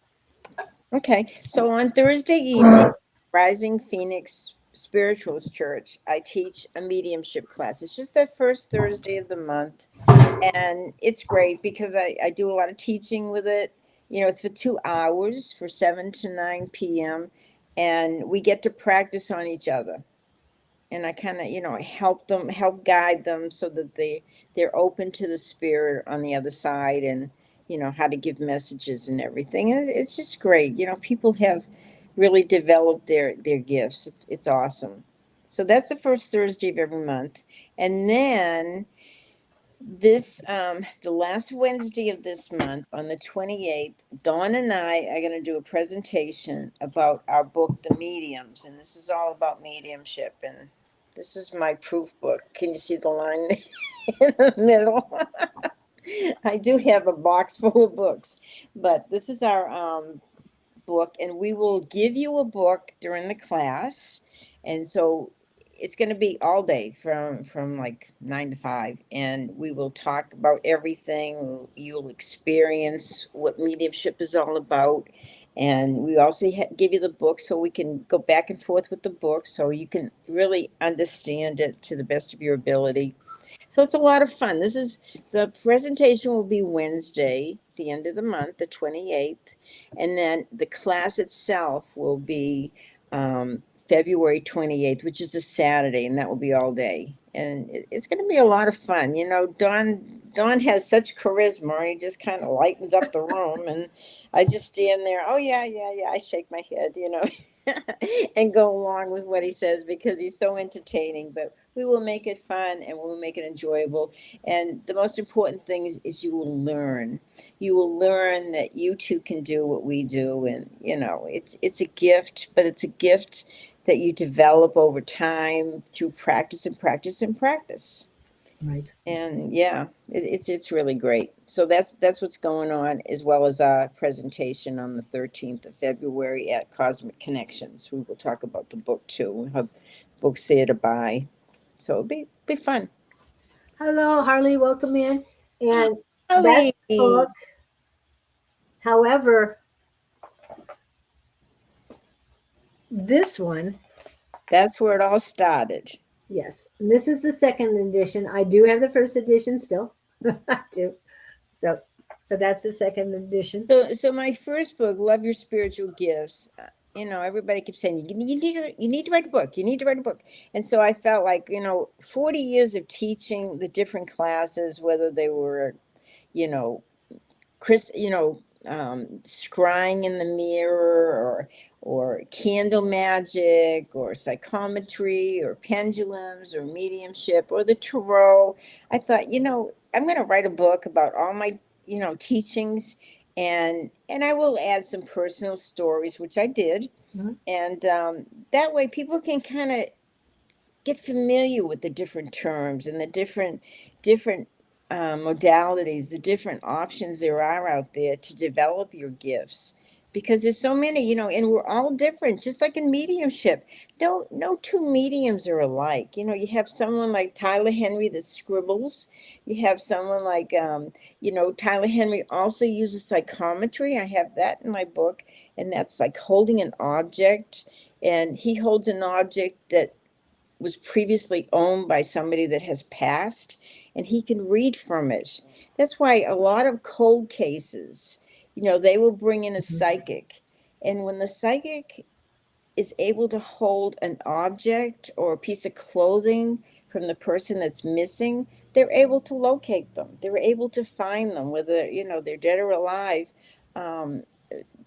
Okay. So on Thursday evening, Rising Phoenix Spiritualist Church, I teach a mediumship class. It's just that first Thursday of the month. And it's great because I do a lot of teaching with it. You know, it's for 2 hours, for 7 to 9 p.m. And we get to practice on each other. And I kind of, help guide them so that they're open to the spirit on the other side, and, how to give messages and everything. And it's just great. People have really developed their gifts. It's awesome. So that's the first Thursday of every month. And then the last Wednesday of this month, on the 28th, Dawn and I are going to do a presentation about our book, The Mediums. And this is all about mediumship. And this is my proof book. Can you see the line in the middle? I do have a box full of books, but this is our book, and we will give you a book during the class. And so it's going to be all day from like 9 to 5, and we will talk about everything. You'll experience what mediumship is all about, and we also give you the book so we can go back and forth with the book so you can really understand it to the best of your ability. So it's a lot of fun. The presentation will be Wednesday, the end of the month, the 28th. And then the class itself will be February 28th, which is a Saturday, and that will be all day. And it's going to be a lot of fun. Don has such charisma, and he just kind of lightens up the room. And I just stand there, oh, yeah. I shake my head, and go along with what he says because he's so entertaining. But we will make it fun, and we'll make it enjoyable. And the most important thing is you will learn. You will learn that you too can do what we do. And, it's a gift, but it's a gift that you develop over time through practice and practice and practice. Right. And it's really great. So that's what's going on, as well as our presentation on the 13th of February at Cosmic Connections. We will talk about the book too. We'll have books there to buy. So it'll be fun. Hello, Harley. Welcome in. And Harley. That's the book. However, this one. That's where it all started. Yes. And this is the second edition. I do have the first edition still. I do. So that's the second edition. So my first book, Love Your Spiritual Gifts, everybody keeps saying, you need to write a book. You need to write a book. And so I felt like, 40 years of teaching the different classes, whether they were, scrying in the mirror or candle magic or psychometry or pendulums or mediumship or the tarot. I thought, I'm going to write a book about all my, teachings, and I will add some personal stories, which I did. Mm-hmm. And that way people can kind of get familiar with the different terms and the different modalities, the different options there are out there to develop your gifts. Because there's so many, and we're all different, just like in mediumship. No two mediums are alike. You have someone like Tyler Henry that scribbles. You have someone like, Tyler Henry also uses psychometry. I have that in my book, and that's like holding an object. And he holds an object that was previously owned by somebody that has passed, and he can read from it. That's why a lot of cold cases, they will bring in a psychic. And when the psychic is able to hold an object or a piece of clothing from the person that's missing, they're able to locate them. They're able to find them, whether, they're dead or alive.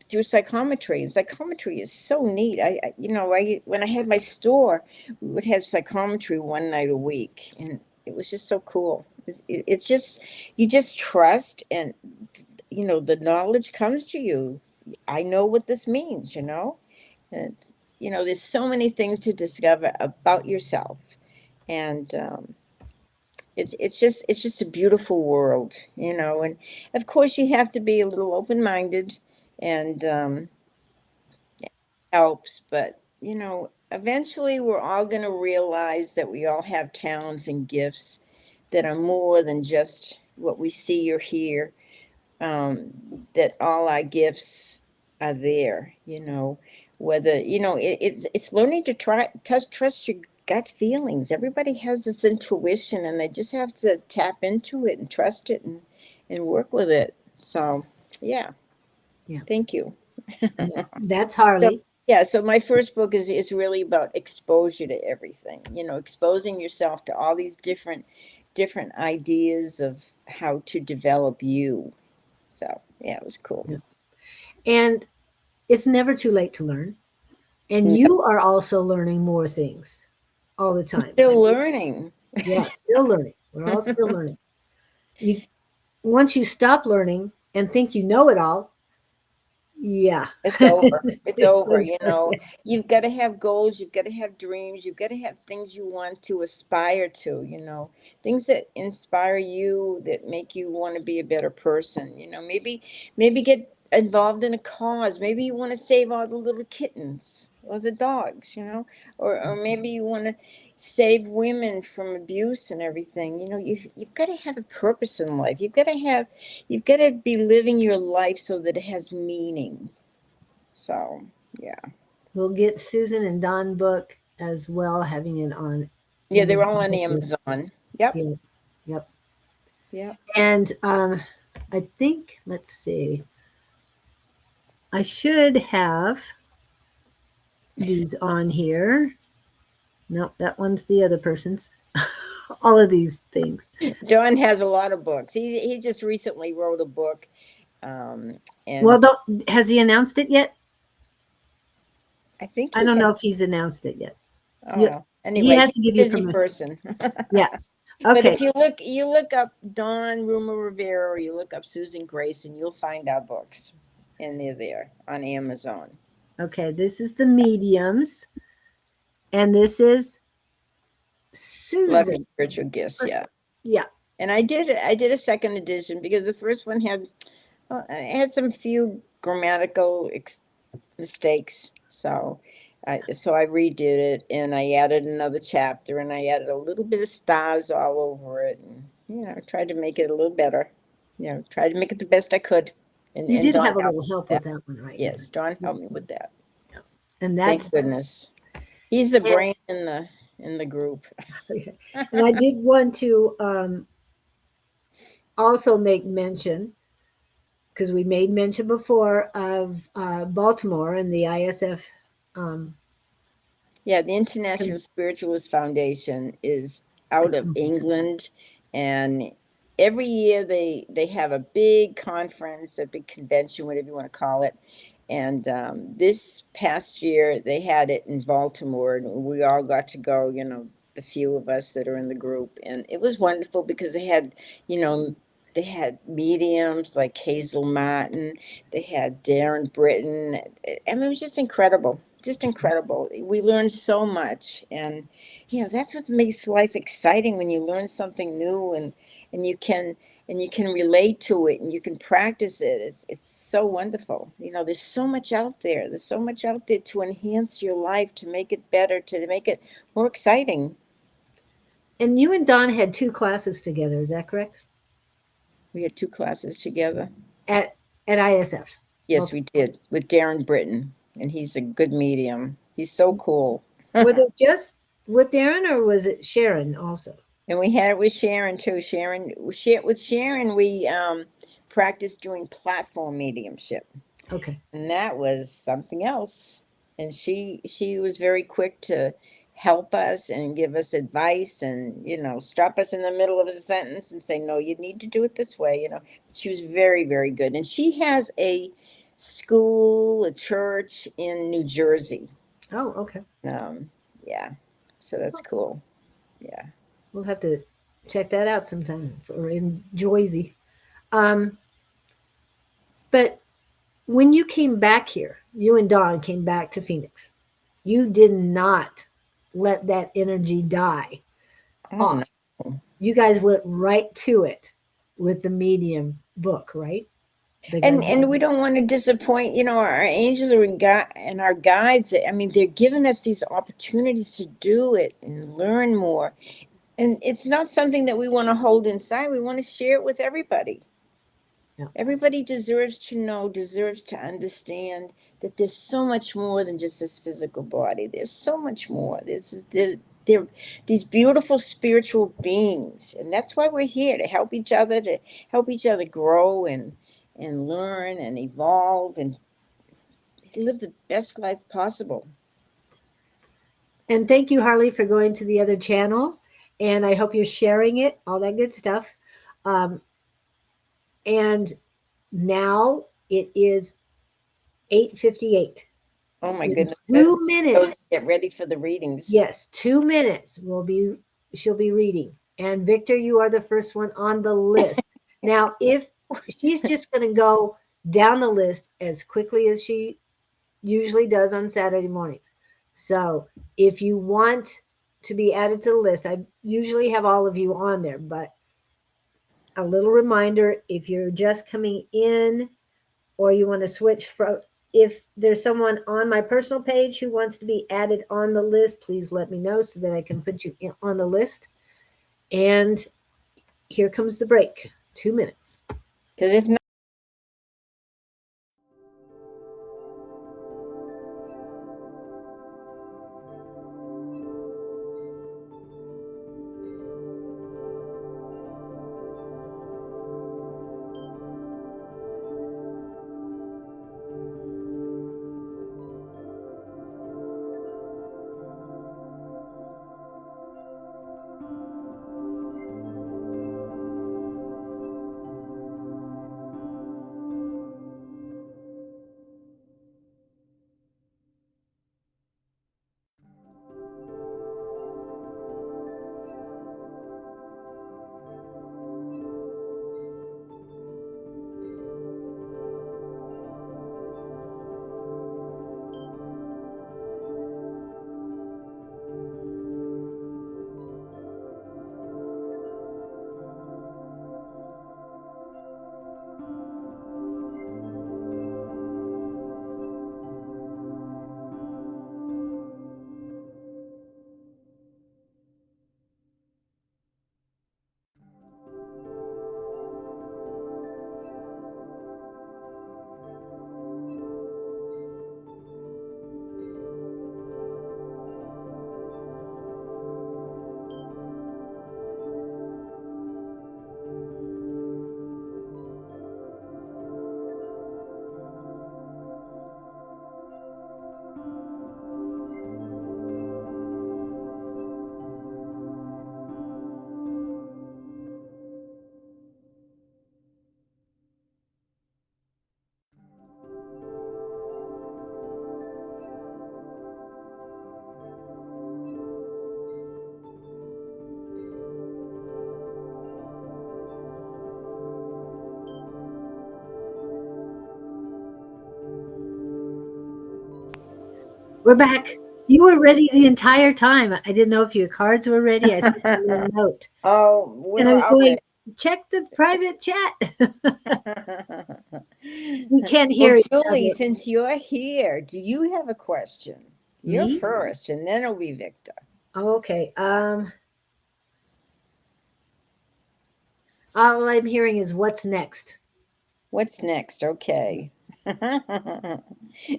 Through psychometry, and psychometry is so neat. When I had my store, we would have psychometry one night a week, and it was just so cool. It's just, you just trust, and the knowledge comes to you. I know what this means, and there's so many things to discover about yourself, and it's just a beautiful world, and of course you have to be a little open-minded, and helps, but eventually we're all going to realize that we all have talents and gifts that are more than just what we see or hear. That all our gifts are there. Whether it's learning to trust your gut feelings. Everybody has this intuition, and they just have to tap into it and trust it, and work with it. So yeah. Thank you. That's Harley. So my first book is really about exposure to everything, exposing yourself to all these different ideas of how to develop you. So yeah, it was cool. Yeah. And it's never too late to learn. And you are also learning more things all the time. Still learning. Yeah, still learning. We're all still learning. Once you stop learning and think you know it all, yeah. It's over. It's over. You've got to have goals. You've got to have dreams. You've got to have things you want to aspire to, things that inspire you, that make you want to be a better person. Maybe get involved in a cause. Maybe you want to save all the little kittens or the dogs, or maybe you want to save women from abuse and everything. You've got to have a purpose in life. You've got to be living your life so that it has meaning. So yeah, we'll get Susan and Don book as well, having it on. Yeah, they're all on Amazon. Yep. Yep. And I think, let's see, I should have these on here. Nope, that one's the other person's. All of these things. Don has a lot of books. He just recently wrote a book. And well, has he announced it yet? I think I don't know if he's announced it yet. Oh, anyway, he has to give you busy person. Yeah. Okay. But Okay. if you look up Dawn Ruma Rivera, or you look up Susan Grayson, you'll find our books, and they're there on Amazon. Okay, this is the mediums, and this is Susan. Love and Spiritual Gifts. Yeah. And I did a second edition because the first one had some few grammatical mistakes, so I redid it, and I added another chapter, and I added a little bit of stars all over it, and tried to make it a little better. Tried to make it the best I could. And you did have a little help with that one, right? Yes, Don helped me with that. Yeah. And that's, thank goodness. He's the brain in the group. And I did want to also make mention, because we made mention before of Baltimore and the ISF. The International Spiritualist Foundation is out of England, and every year they have a big conference, a big convention, whatever you want to call it. And this past year they had it in Baltimore, and we all got to go, the few of us that are in the group. And it was wonderful because they had, they had mediums like Hazel Martin, they had Darren Britton. I mean, it was just incredible. just incredible. We learn so much, and that's what makes life exciting, when you learn something new, and you can relate to it, and you can practice it. It's so wonderful. There's so much out there. There's so much out there to enhance your life, to make it better, to make it more exciting. And you and Don had 2 classes together, is that correct? We had 2 classes together. At ISF. Yes, we did, with Darren Britton, and he's a good medium. He's so cool. Was it just with Darren, or was it Sharon also? And we had it with Sharon too. With Sharon, we practiced doing platform mediumship, Okay. and that was something else. And she was very quick to help us and give us advice, and stop us in the middle of a sentence and say, no, you need to do it this way. She was very, very good. And she has a church in New Jersey. Oh, okay. Yeah, so that's cool. Yeah. We'll have to check that out sometime, or in Jersey. But when you came back here, you and Don came back to Phoenix, you did not let that energy die Oh, off. You guys went right to it with the medium book, right? and we don't want to disappoint, our angels and our guides. I mean, they're giving us these opportunities to do it and learn more. And it's not something that we want to hold inside. We want to share it with everybody. Yeah. Everybody deserves to know, deserves to understand that there's so much more than just this physical body. There's so much more. They're these beautiful spiritual beings, and that's why we're here, to help each other, grow and learn and evolve and live the best life possible. And thank you, Harley, for going to the other channel. And I hope you're sharing it, all that good stuff. And now it is 8:58. Oh my In goodness. 2 minutes. Get ready for the readings. Yes, 2 minutes she'll be reading. And Victor, you are the first one on the list. Now, if she's just going to go down the list as quickly as she usually does on Saturday mornings. So if you want to be added to the list, I usually have all of you on there, but a little reminder, if you're just coming in or you want to switch from, if there's someone on my personal page who wants to be added on the list, please let me know so that I can put you on the list. And here comes the break. 2 minutes. Because if not, We're back. You were ready the entire time. I didn't know if your cards were ready. I sent you a little note. Oh, And I well, was all going, right. check the private chat. We can't Well, hear each Julie, other. since you're here, do you have a question? You're Me? first, and then it'll be Victor. Okay. All I'm hearing is what's next. What's next? Okay.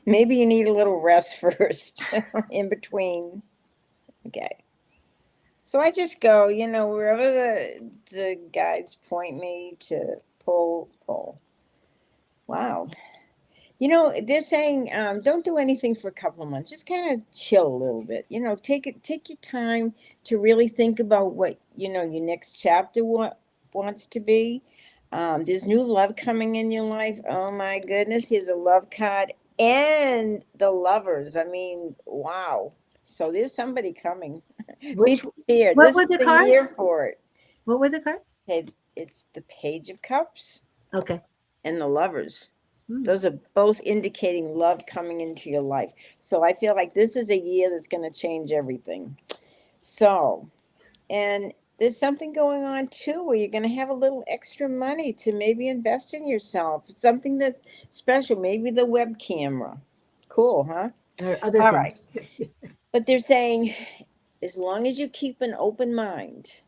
Maybe you need a little rest first in between. Okay. So I just go, wherever the guides point me to pull. Wow. They're saying don't do anything for a couple of months. Just kind of chill a little bit. Take your time to really think about what your next chapter wants to be. There's new love coming in your life. Oh my goodness, here's a love card and the lovers. I mean, wow. So there's somebody coming. Be Which prepared. what This were is the the year cards? for it. What were the cards? Okay, it's the Page of Cups Okay. and the lovers. Hmm. Those are both indicating love coming into your life. So I feel like this is a year that's going to change everything. So, and there's something going on too where you're going to have a little extra money to maybe invest in yourself. It's something that special, maybe the web camera. Cool, huh? Or other All right. things. But they're saying as long as you keep an open mind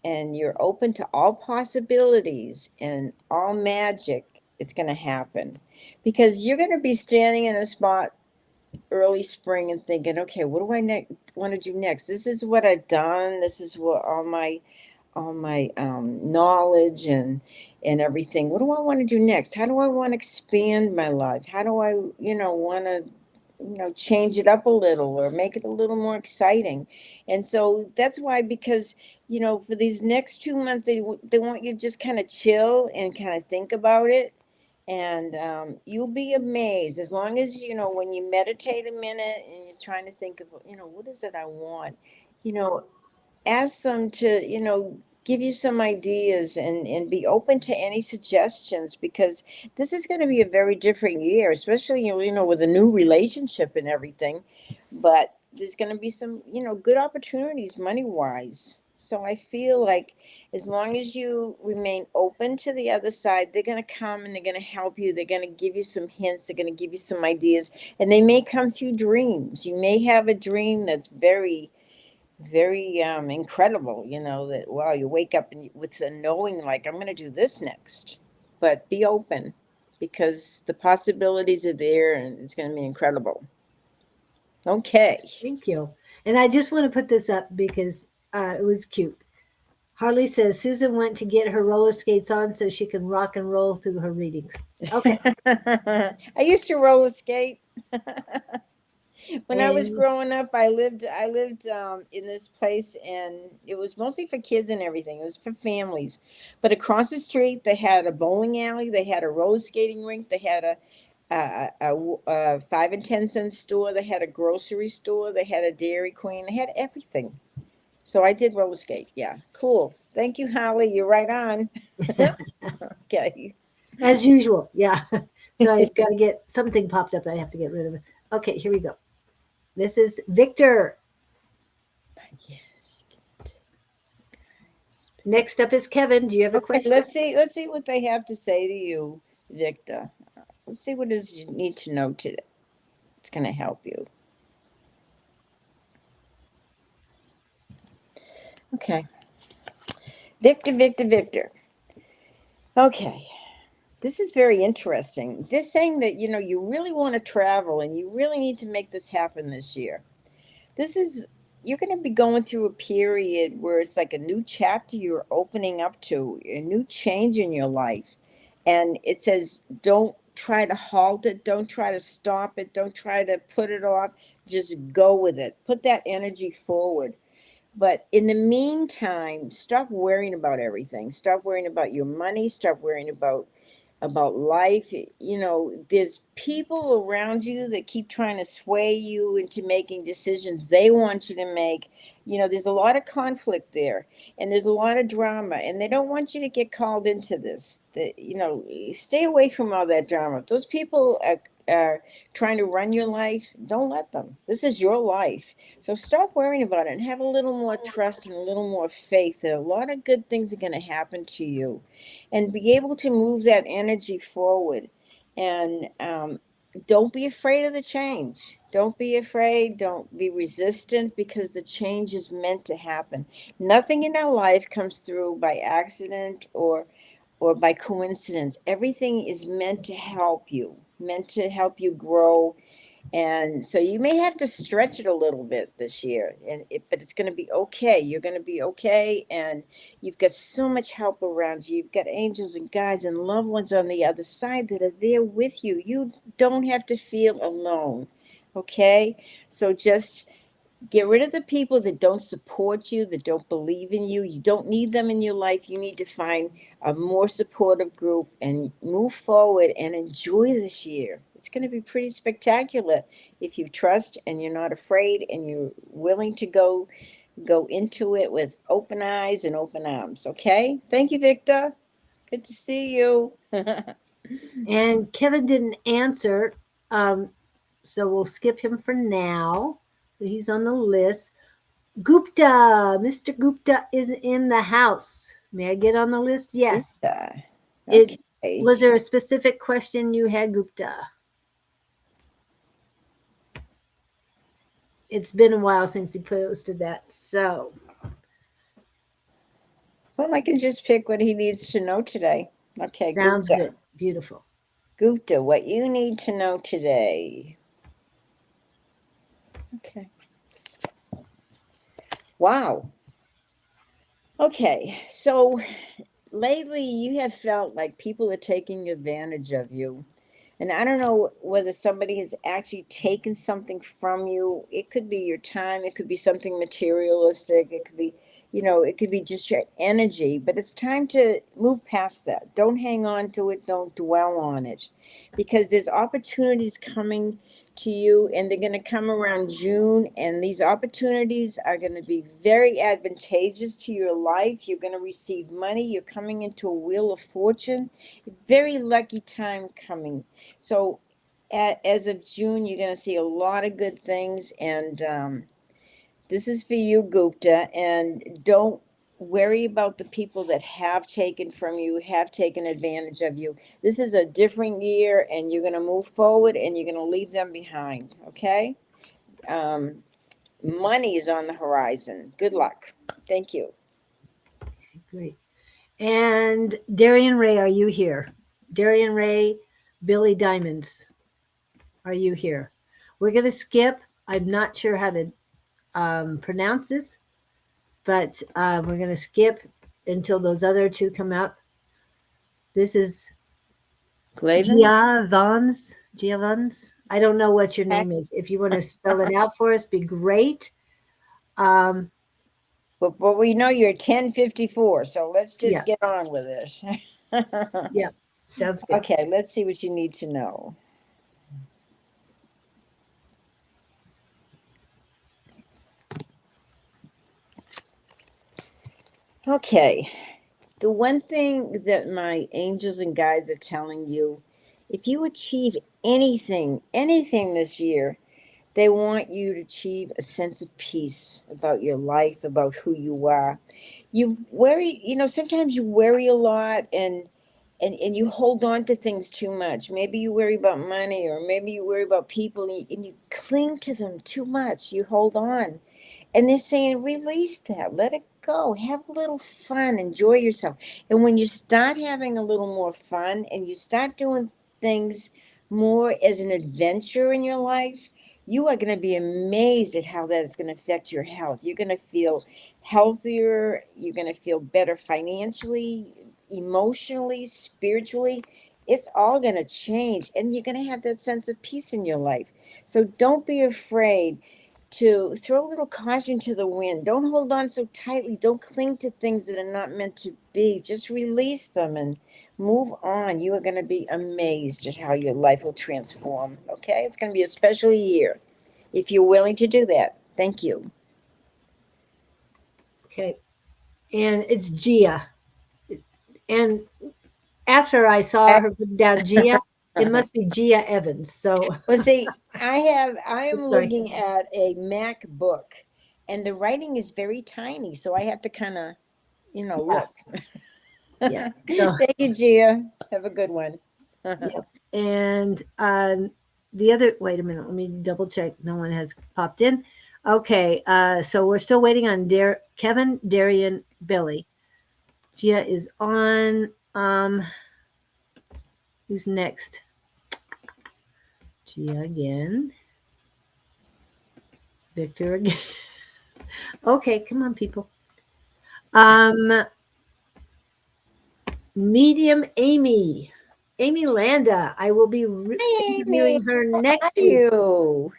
and you're open to all possibilities and all magic, it's going to happen. Because you're going to be standing in a spot early spring and thinking, okay, what do I want to do next? This is what I've done. This is what all my knowledge and everything. What do I want to do next? How do I want to expand my life? How do I, want to change it up a little or make it a little more exciting? And so that's why, because for these next 2 months, they want you to just kind of chill and kind of think about it. And you'll be amazed, as long as when you meditate a minute and you're trying to think of what is it I want, you know ask them to give you some ideas and be open to any suggestions, because this is going to be a very different year, especially with a new relationship and everything. But there's going to be some good opportunities money wise. So I feel like as long as you remain open to the other side, they're going to come and they're going to help you. They're going to give you some hints. They're going to give you some ideas, and they may come through dreams. You may have a dream that's very very incredible, that wow, you wake up and with the knowing, like, I'm going to do this next. But be open, because the possibilities are there and it's going to be incredible. Okay. Thank you. And I just want to put this up because it was cute. Harley says Susan went to get her roller skates on so she can rock and roll through her readings. Okay. I used to roller skate. When I was And growing up, I lived in this place, and it was mostly for kids and everything. It was for families. But across the street, they had a bowling alley, they had a roller skating rink, they had a 5 and 10 cent store, they had a grocery store, they had a Dairy Queen, they had everything. So I did roller skate. Yeah, cool. Thank you, Holly. You're right on. Okay. as usual, yeah. So I've got to get something popped up. I have to get rid of it. Okay, here we go. This is Victor. Yes. Next up is Kevin. Do you have a Okay, question? let's see what they have to say to you, Victor. Let's see what is you need to know today. It's going to help you. Okay. Victor. Okay. This is very interesting. They're saying that, you really want to travel and you really need to make this happen this year. You're going to be going through a period where it's like a new chapter you're opening up to, a new change in your life. And it says, don't try to halt it. Don't try to stop it. Don't try to put it off. Just go with it. Put that energy forward. But in the meantime, stop worrying about everything. Stop worrying about your money. Stop worrying about life. There's people around you that keep trying to sway you into making decisions they want you to make. There's a lot of conflict there, and there's a lot of drama, and they don't want you to get called into this. Stay away from all that drama. Those people are trying to run your life, don't let them. This is your life. So stop worrying about it and have a little more trust and a little more faith that a lot of good things are going to happen to you, and be able to move that energy forward. And don't be afraid of the change. Don't be afraid. Don't be resistant, because the change is meant to happen. Nothing in our life comes through by accident or by coincidence. Everything is meant to help you, grow. And so you may have to stretch it a little bit this year, but it's going to be okay. You're going to be okay. And you've got so much help around you. You've got angels and guides and loved ones on the other side that are there with you. You don't have to feel alone. Okay. So just get rid of the people that don't support you, that don't believe in you. You don't need them in your life. You need to find a more supportive group and move forward and enjoy this year. It's going to be pretty spectacular if you trust and you're not afraid and you're willing to go into it with open eyes and open arms. Okay? Thank you, Victor. Good to see you. And Kevin didn't answer, so we'll skip him for now. He's on the list. Gupta, Mr. Gupta is in the house. May I get on the list? Yes. Yeah. Okay. Okay. Was there a specific question you had, Gupta? It's been a while since he posted that, so. Well, I can just pick what he needs to know today. Okay, Sounds Gupta. good. Beautiful. Gupta, what you need to know today. Okay. Wow. Okay, so lately you have felt like people are taking advantage of you. And I don't know whether somebody has actually taken something from you. It could be your time, it could be something materialistic, it could be, it could be just your energy, but it's time to move past that. Don't hang on to it, don't dwell on it, because there's opportunities coming to you, and they're going to come around June, and these opportunities are going to be very advantageous to your life. You're going to receive money, you're coming into a wheel of fortune. Very lucky time coming. So as of June, you're going to see a lot of good things, and this is for you, Gupta. And don't worry about the people that have taken from you, have taken advantage of you. This is a different year, and you're going to move forward, and you're going to leave them behind. Okay. Money is on the horizon. Good luck. Thank you. Great. And Darian Ray, are you here? Darian Ray, Billy Diamonds, are you here? We're going to skip. I'm not sure how to pronounce this, but we're going to skip until those other two come up. This is Giavans. I don't know what your name is. If you want to spell it out for us, be great. But we know you're 1054, so let's just get on with it. Yeah, sounds good. Okay, let's see what you need to know. Okay, the one thing that my angels and guides are telling you, if you achieve anything this year, they want you to achieve a sense of peace about your life, about who you are. You worry, sometimes you worry a lot, and you hold on to things too much. Maybe you worry about money, or maybe you worry about people, and you cling to them too much. You hold on. And they're saying, release that, let it go, have a little fun, enjoy yourself. And when you start having a little more fun and you start doing things more as an adventure in your life, you are going to be amazed at how that is going to affect your health. You're going to feel healthier. You're going to feel better financially, emotionally, spiritually. It's all going to change, and you're going to have that sense of peace in your life. So don't be afraid to throw a little caution to the wind. Don't hold on so tightly. Don't cling to things that are not meant to be. Just release them and move on. You are going to be amazed at how your life will transform. Okay? It's going to be a special year if you're willing to do that. Thank you. Okay. And it's Gia. And after I saw her put down Gia, It must be Gia Evans. So Well, see, I am sorry. looking at a MacBook, and the writing is very tiny, so I have to kind of, look. Yeah. So Thank you, Gia. Have a good one. yep. And the other, wait a minute, let me double check. No one has popped in. Okay. So we're still waiting on Kevin, Darian, Billy. Gia is on. Who's next? Gia again. Victor again. Okay, come on, people. Medium Amy. Amy Landa. I will be Hi, Amy. interviewing her How next are week. you?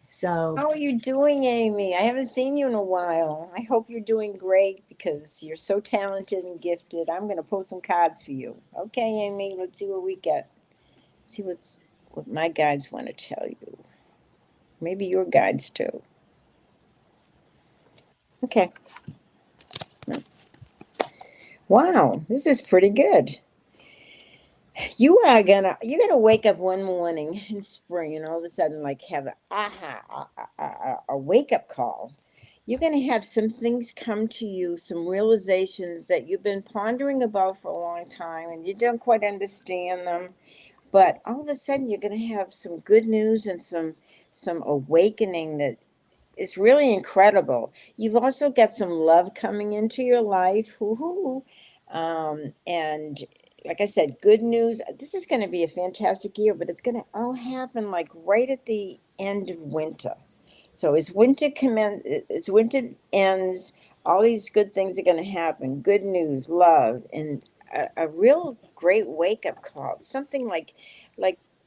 So How are you doing, Amy? I haven't seen you in a while. I hope you're doing great because you're so talented and gifted. I'm going to pull some cards for you. Okay, Amy, let's see what we get. See what my guides want to tell you. Maybe your guides too. Okay. Wow, this is pretty good. You're gonna wake up one morning in spring and all of a sudden like have a wake up call. You're gonna have some things come to you, some realizations that you've been pondering about for a long time and you don't quite understand them. But all of a sudden you're gonna have some good news and some awakening that is really incredible. You've also got some love coming into your life. Woo-hoo. And like I said, good news. This is going to be a fantastic year, but it's going to all happen like right at the end of winter. So as winter ends, all these good things are going to happen. Good news, love, and a real great wake up call. Something like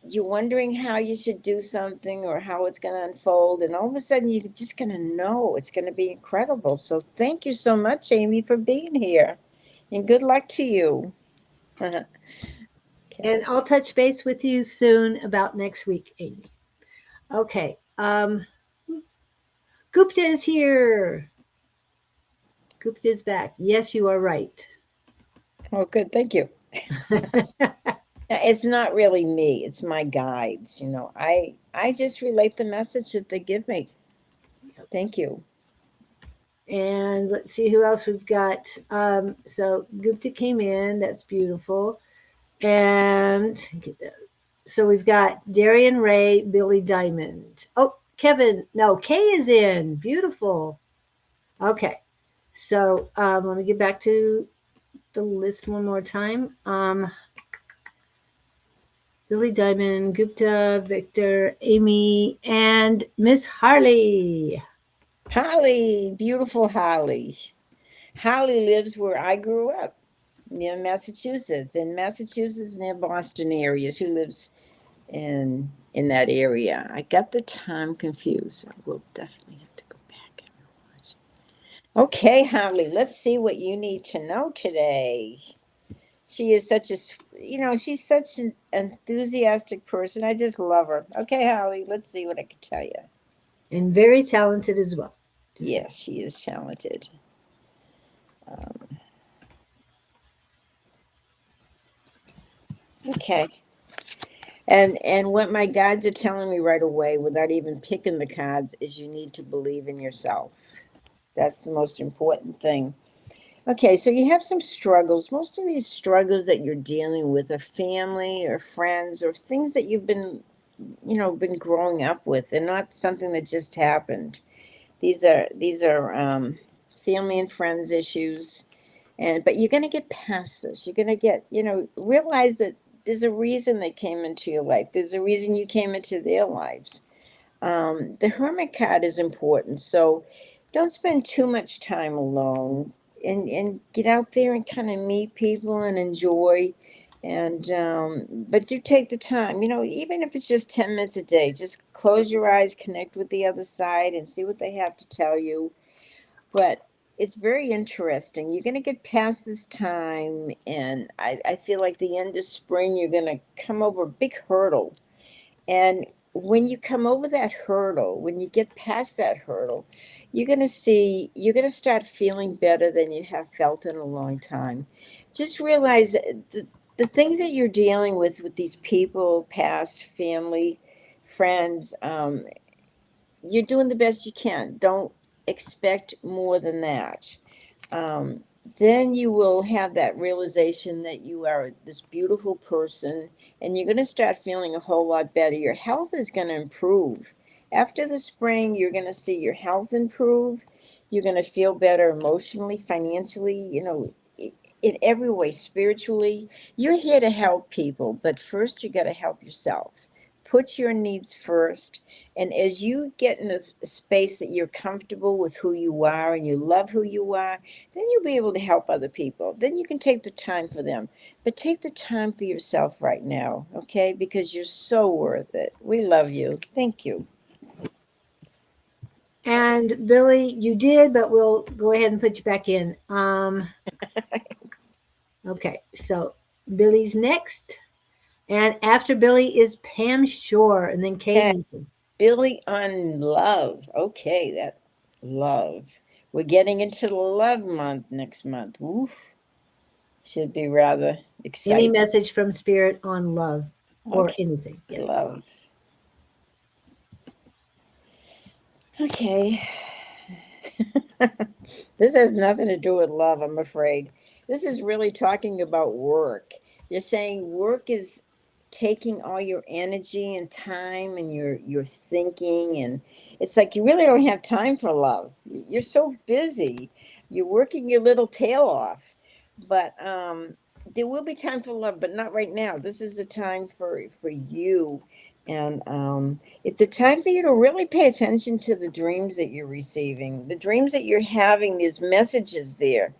you're wondering how you should do something or how it's going to unfold, and all of a sudden you're just going to know it's going to be incredible. So thank you so much, Amy, for being here, and good luck to you. Okay. and I'll touch base with you soon about next week, Amy. Okay. Gupta is here. Gupta is back. Yes, you are right. Oh, good. Thank you. It's not really me. It's my guides. I just relate the message that they give me. Thank you. And let's see who else we've got. So Gupta came in. That's beautiful. And so we've got Darian Ray, Billy Diamond. Oh, Kevin. No, Kay is in. Beautiful. Okay. So let me get back to the list one more time. Billy Diamond, Gupta, Victor, Amy, and Miss Harley. Holly, beautiful Holly. Holly lives where I grew up, near Massachusetts, near Boston area. She lives in that area. I got the time confused. I will definitely have to go back and watch. Okay, Holly, let's see what you need to know today. She is she's such an enthusiastic person. I just love her. Okay, Holly, let's see what I can tell you. And very talented as well. Yes, she is talented. Okay. And what my guides are telling me right away, without even picking the cards, is you need to believe in yourself. That's the most important thing. Okay, so you have some struggles. Most of these struggles that you're dealing with are family or friends or things that you've been growing up with. They're not something that just happened. These are family and friends issues, but you're going to get past this. You're going to realize that there's a reason they came into your life. There's a reason you came into their lives. The Hermit card is important, so don't spend too much time alone, and get out there and kind of meet people and enjoy. And but do take the time, even if it's just 10 minutes a day, just close your eyes, connect with the other side, and see what they have to tell you. But it's very interesting. You're going to get past this time, and I feel like the end of spring, you're going to come over a big hurdle. And when you come over that hurdle, when you get past that hurdle, you're going to start feeling better than you have felt in a long time. Just realize the things that you're dealing with these people, past family, friends, you're doing the best you can. Don't expect more than that. um, then you will have that realization that you are this beautiful person, and you're going to start feeling a whole lot better. Your health is going to improve. After the spring, you're going to see your health improve. You're going to feel better emotionally, financially, in every way, spiritually. You're here to help people, but first you got to help yourself. Put your needs first. And as you get in a space that you're comfortable with who you are and you love who you are, then you'll be able to help other people. Then you can take the time for them. But take the time for yourself right now, okay? Because you're so worth it. We love you. Thank you. And Billy, you did, but we'll go ahead and put you back in. Okay, so Billy's next. And after Billy is Pam Shore and then Kay Okay, Mason. Billy on love. Okay, that love. We're getting into the love month next month. Oof. Should be rather Any exciting. message from Spirit on love or Okay, anything? Yes. love. Okay. This has nothing to do with love, I'm afraid. This is really talking about work. You're saying work is taking all your energy and time and your thinking, and it's like you really don't have time for love. You're so busy. You're working your little tail off. But there will be time for love, but not right now. This is the time for you. And it's a time for you to really pay attention to the dreams that you're receiving, the dreams that you're having. There's messages there.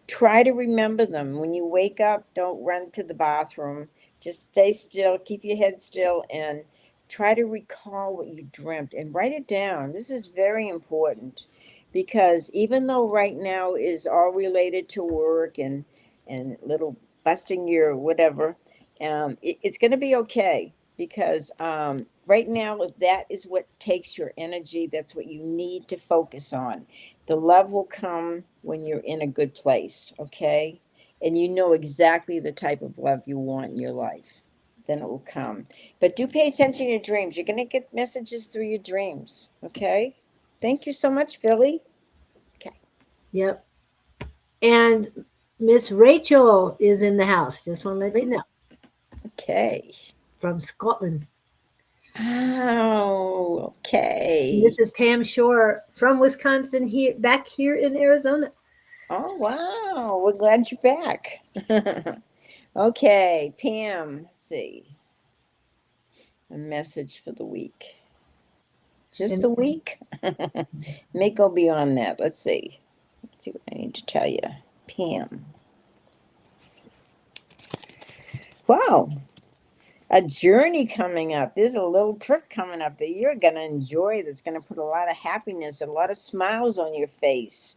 Try to remember them. When you wake up, don't run to the bathroom. Just stay still, keep your head still, and try to recall what you dreamt and write it down. This is very important because even though right now is all related to work and little busting your whatever, it's going to be okay because right now that is what takes your energy. That's what you need to focus on. The love will come when you're in a good place, okay? And you know exactly the type of love you want in your life. Then it will come. But do pay attention to your dreams. You're going to get messages through your dreams, okay? Thank you so much, Billy. Okay. Yep. And Miss Rachel is in the house. Just want to let you know. Okay. From Scotland. Oh, And okay. this is Pam Shore from Wisconsin, here back here in Arizona. Oh, wow. We're glad you're back. Okay, Pam, let's see. A message for the week. Just And a week? May go beyond that. Let's see. Let's see what I need to tell you. Pam. Wow. A journey coming up. There's a little trip coming up that you're going to enjoy that's going to put a lot of happiness, a lot of smiles on your face.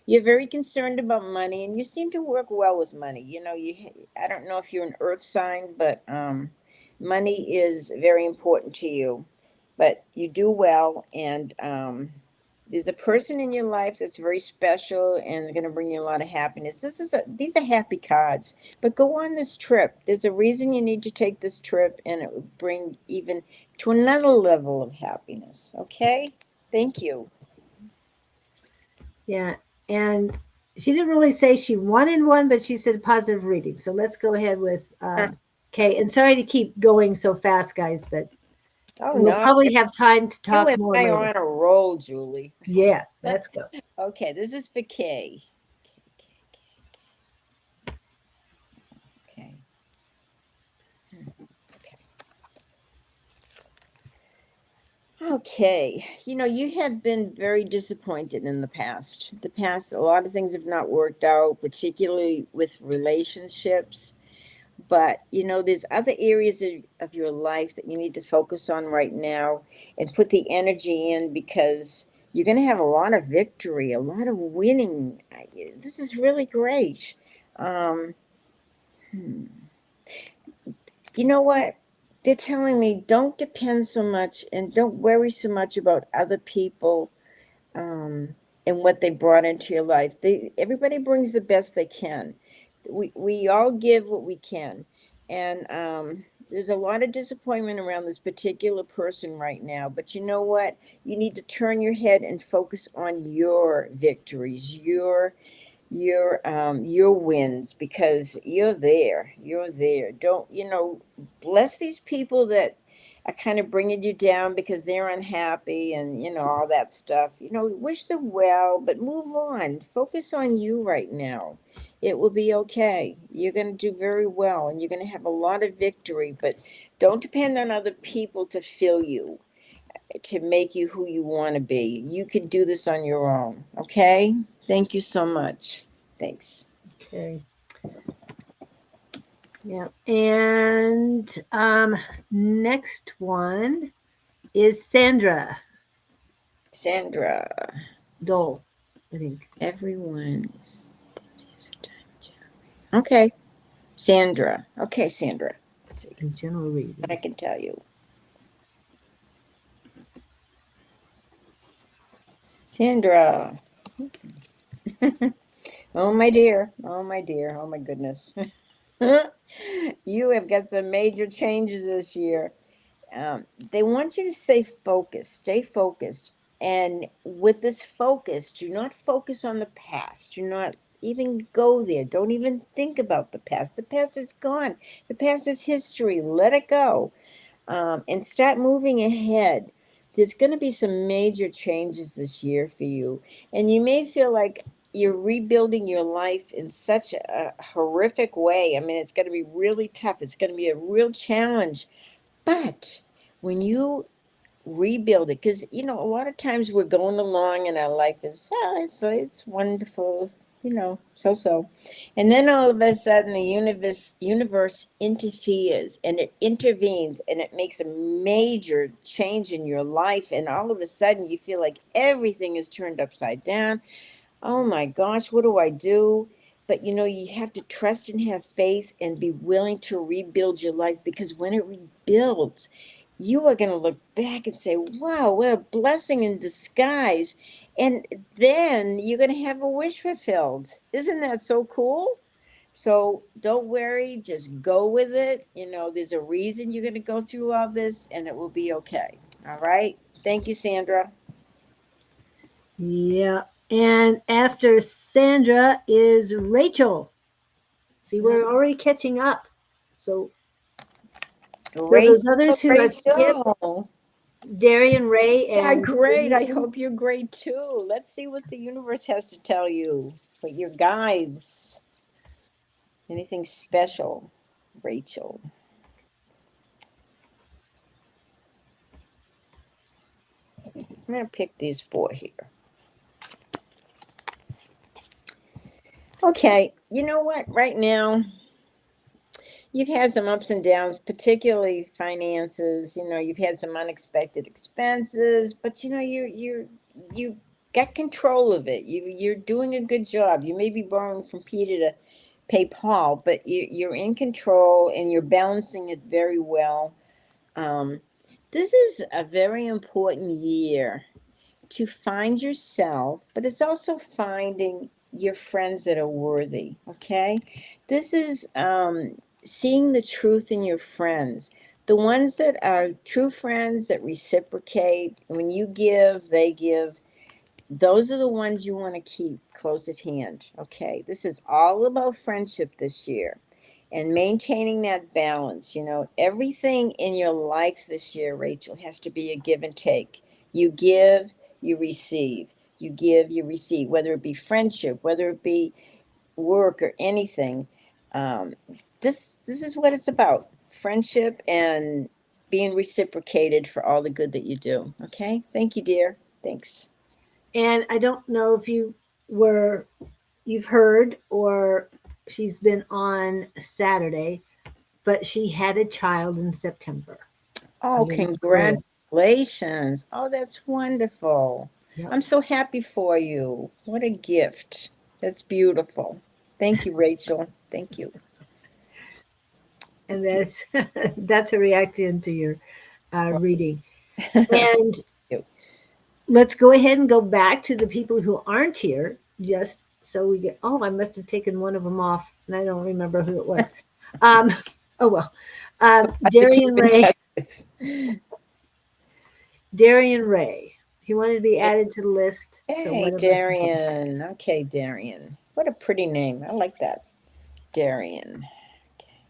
You're very concerned about money and you seem to work well with money. I don't know if you're an earth sign, but money is very important to you. But you do well, and there's a person in your life that's very special and going to bring you a lot of happiness. These are happy cards. But go on this trip. There's a reason you need to take this trip, and it will bring even to another level of happiness. Okay? Thank you. yeah, and she didn't really say she wanted one, but she said positive reading. So let's go ahead with Kay. And sorry to keep going so fast, guys, but Oh, we'll no. probably have time to You talk and more I later. are on a roll, Julie. Yeah, let's go. Okay, this is for Kay. Okay. Okay. Okay. You have been very disappointed in the past. A lot of things have not worked out, particularly with relationships. But, there's other areas of your life that you need to focus on right now and put the energy in because you're going to have a lot of victory, a lot of winning. This is really great. Um, hmm. You know what? They're telling me don't depend so much and don't worry so much about other people and what they brought into your life. Everybody brings the best they can. We all give what we can, And there's a lot of disappointment around this particular person right now. But you know what? You need to turn your head and focus on your victories, your wins, because you're there. Don't, bless these people that are kind of bringing you down because they're unhappy, and all that stuff. Wish them well, but move on. Focus on you right now. It will be okay. You're going to do very well, and you're going to have a lot of victory, but don't depend on other people to fill you, to make you who you want to be. You can do this on your own. Okay? Thank you so much. Thanks. Okay. Yeah. And next one is Sandra Sandra, Dole, I think. everyone is a time generator. Okay. Sandra. Okay, Sandra. Let's see In general reading. what I can tell you. Sandra. Oh, my dear. Oh, my dear. Oh, my goodness. You have got some major changes this year. They want you to stay focused. Stay focused. And with this focus, do not focus on the past. Do not even go there. Don't even think about the past. The past is gone. The past is history. Let it go, and start moving ahead. There's going to be some major changes this year for you. And you may feel like you're rebuilding your life in such a horrific way. I mean, it's going to be really tough. It's going to be a real challenge. But when you rebuild it, because a lot of times we're going along and our life is it's wonderful, so, and then all of a sudden the universe interferes, and it intervenes, and it makes a major change in your life, and all of a sudden you feel like everything is turned upside down. Oh my gosh, what do I do? But you have to trust and have faith and be willing to rebuild your life, because when it rebuilds, you are going to look back and say, wow, what a blessing in disguise. And then you're going to have a wish fulfilled. Isn't that so cool? So don't worry, just go with it. There's a reason you're going to go through all this, and it will be okay. All right. Thank you, Sandra. Yeah. And after Sandra is Rachel. See, we're already catching up. So those others who have skipped, Rachel. Darian, Ray, Yeah, and great. I hope you're great too. Let's see what the universe has to tell you. What your guides. Anything special, Rachel? I'm going to pick these 4 here. Okay, you know what? Right now, you've had some ups and downs, particularly finances. You've had some unexpected expenses, but you got control of it. You're doing a good job. You may be borrowing from Peter to pay Paul, but you're in control, and you're balancing it very well. This is a very important year to find yourself, but it's also finding your friends that are worthy. Okay, this is seeing the truth in your friends, the ones that are true friends that reciprocate. When you give, they give. Those are the ones you want to keep close at hand. Okay, this is all about friendship this year, and maintaining that balance. Everything in your life this year, Rachel, has to be a give and take. You give, you receive. You give, you receive, whether it be friendship, whether it be work, or anything. Um, this is what it's about: friendship and being reciprocated for all the good that you do. Okay, thank you, dear. Thanks. And I don't know if you've heard, or she's been on Saturday, but she had a child in September. Oh, congratulations. Oh, that's wonderful. Yep. I'm so happy for you. What a gift. That's beautiful. Thank you, Rachel. Thank you. And that's a reaction to your reading. And let's go ahead and go back to the people who aren't here, just so we get. Oh, I must have taken one of them off, and I don't remember who it was. Oh, well. I have to keep Darian in Ray. touch with. Darian Ray. He wanted to be added to the list. So Hey, one of us. Darian. Okay, Darian. What a pretty name. I like that. Darian. Okay.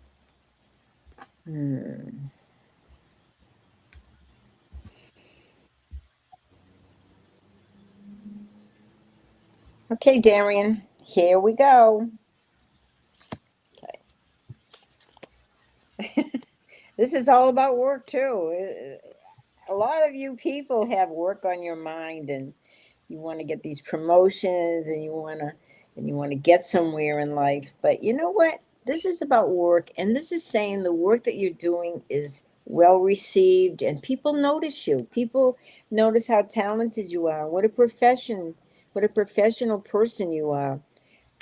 Okay, Darian. Here we go. Okay. This is all about work too. A lot of you people have work on your mind, and you want to get these promotions, and you want to get somewhere in life. But you know what? This is about work, and this is saying the work that you're doing is well received, and people notice you. People notice how talented you are, what a professional person you are.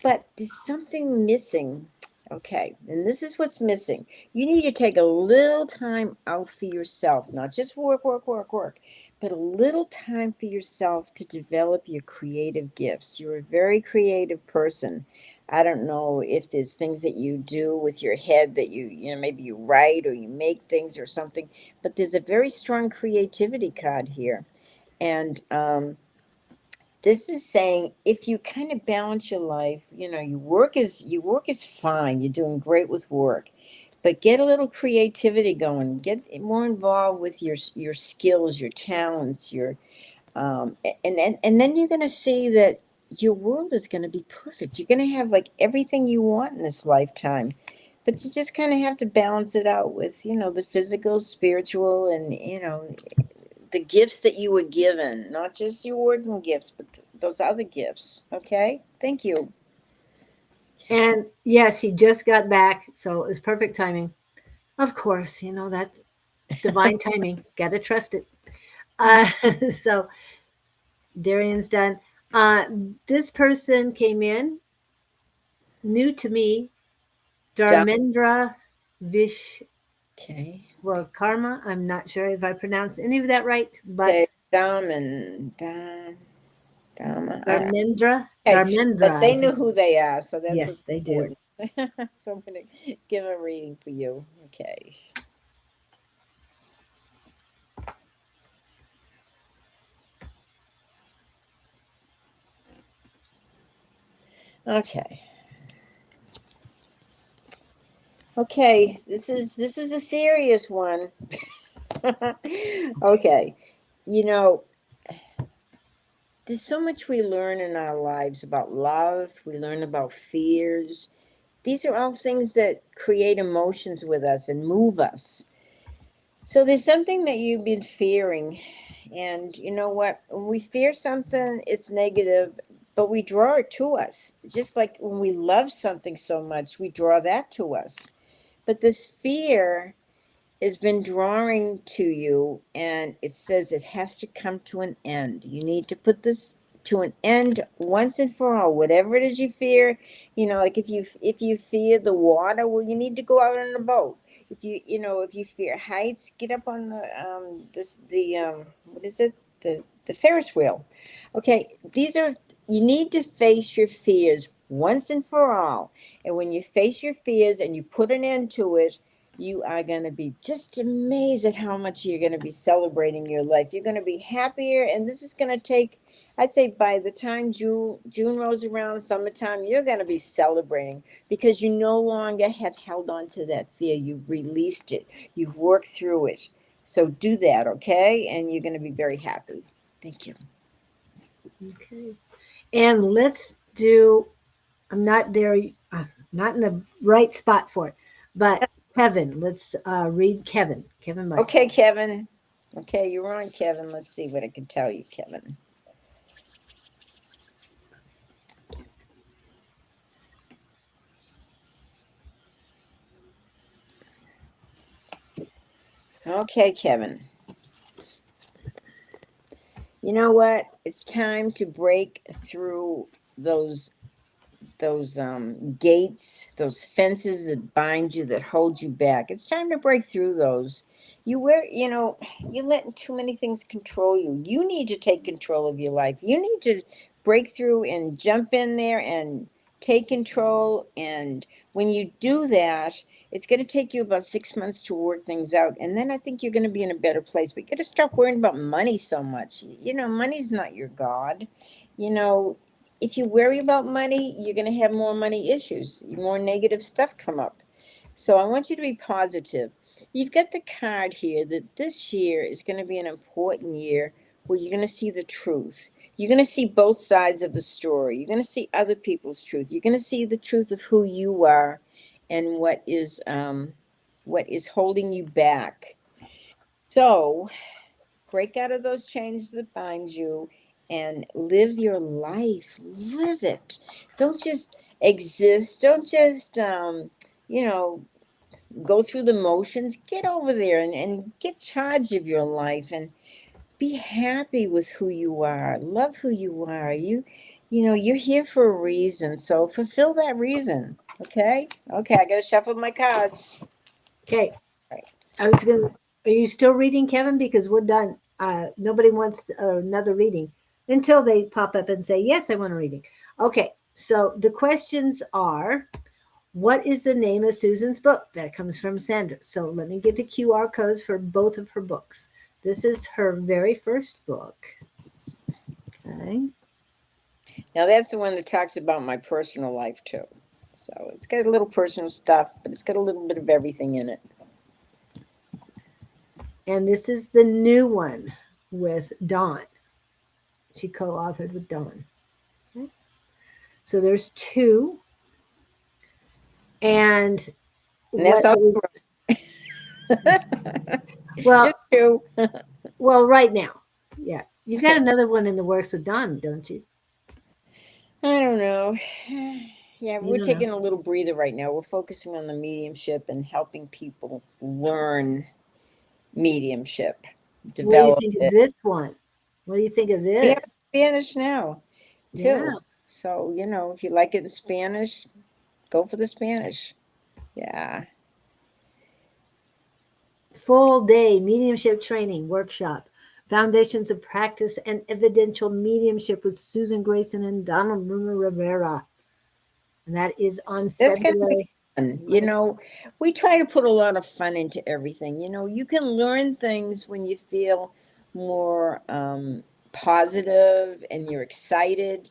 But there's something missing. Okay, and this is what's missing. You need to take a little time out for yourself, not just work, work, work, work, but a little time for yourself to develop your creative gifts. You're a very creative person. I don't know if there's things that you do with your head that maybe you write or you make things or something, but there's a very strong creativity card here. And this is saying if you kind of balance your life, your work is fine. You're doing great with work, but get a little creativity going. Get more involved with your skills, your talents, and then you're going to see that your world is going to be perfect. You're going to have like everything you want in this lifetime. But you just kind of have to balance it out with, the physical, spiritual, and, the gifts that you were given, not just your working gifts, but those other gifts. Okay. Thank you. And yes, he just got back. So it was perfect timing. Of course, that divine timing. Gotta trust it. Uh, so Darian's done. Uh, this person came in new to me, Dom- Dharmendra okay. Vishwakarma. I'm not sure if I pronounced any of that right, Okay. but Dama. Dharmendra, Okay. But Dharmendra, I they knew think. who they are, so that's what's Yes, they do. important. So I'm going to give a reading for you. Okay. Okay. Okay. This is a serious one. Okay. You know, there's so much we learn in our lives about love. We learn about fears. These are all things that create emotions with us and move us. So there's something that you've been fearing. And you know what? When we fear something, it's negative, but we draw it to us. Just like when we love something so much, we draw that to us. But this fear has been drawing to you, and it says it has to come to an end. You need to put this to an end once and for all. Whatever it is you fear, like if you fear the water, well, you need to go out on a boat. If you fear heights, get up on the what is it, the Ferris wheel. Okay, you need to face your fears once and for all. And when you face your fears and you put an end to it, you are going to be just amazed at how much you're going to be celebrating your life. You're going to be happier, and this is going to take, I'd say, by the time June rolls around, summertime, you're going to be celebrating because you no longer have held on to that fear. You've released it. You've worked through it. So do that, okay? And you're going to be very happy. Thank you. Okay. And let's do, I'm not there, I'm not in the right spot for it, but Kevin, let's read Kevin. Kevin Mike. Okay, Kevin. Okay, you're on, Kevin. Let's see what I can tell you, Kevin. Okay, Kevin. You know what? It's time to break through those gates, those fences that bind you, that hold you back. It's time to break through those. You're letting too many things control you. You need to take control of your life. You need to break through and jump in there and take control. And when you do that, it's going to take you about 6 months to work things out. And then I think you're going to be in a better place. But you got to stop worrying about money so much. Money's not your God. If you worry about money, you're going to have more money issues, more negative stuff come up. So I want you to be positive. You've got the card here that this year is going to be an important year where you're going to see the truth. You're going to see both sides of the story. You're going to see other people's truth. You're going to see the truth of who you are and what is holding you back. So break out of those chains that bind you and live your life. Live it. Don't just exist. Don't just go through the motions. Get over there and get charge of your life and be happy with who you are. Love who you are. You're here for a reason. So fulfill that reason. Okay, I gotta shuffle my cards. Okay. Right. Are you still reading, Kevin? Because we're done. Nobody wants another reading until they pop up and say, yes, I want a reading. Okay. So the questions are, what is the name of Susan's book? That comes from Sandra. So let me get the QR codes for both of her books. This is her very first book. Okay. Now that's the one that talks about my personal life too. So it's got a little personal stuff, but it's got a little bit of everything in it. And this is the new one with Dawn. She co-authored with Dawn. Okay. So there's two. And that's all. Well, just two. Well, right now. Yeah. You've got another one in the works with Dawn, don't you? I don't know. Yeah, we're taking a little breather right now. We're focusing on the mediumship and helping people learn mediumship. Develop. What do you think of this one? What do you think of this? We have Spanish now, too. Yeah. So, if you like it in Spanish, go for the Spanish. Yeah. Full day mediumship training workshop. Foundations of Practice and Evidential Mediumship with Susan Grayson and Donald Bruno Rivera. And that is on February. Fun. We try to put a lot of fun into everything. You can learn things when you feel more positive and you're excited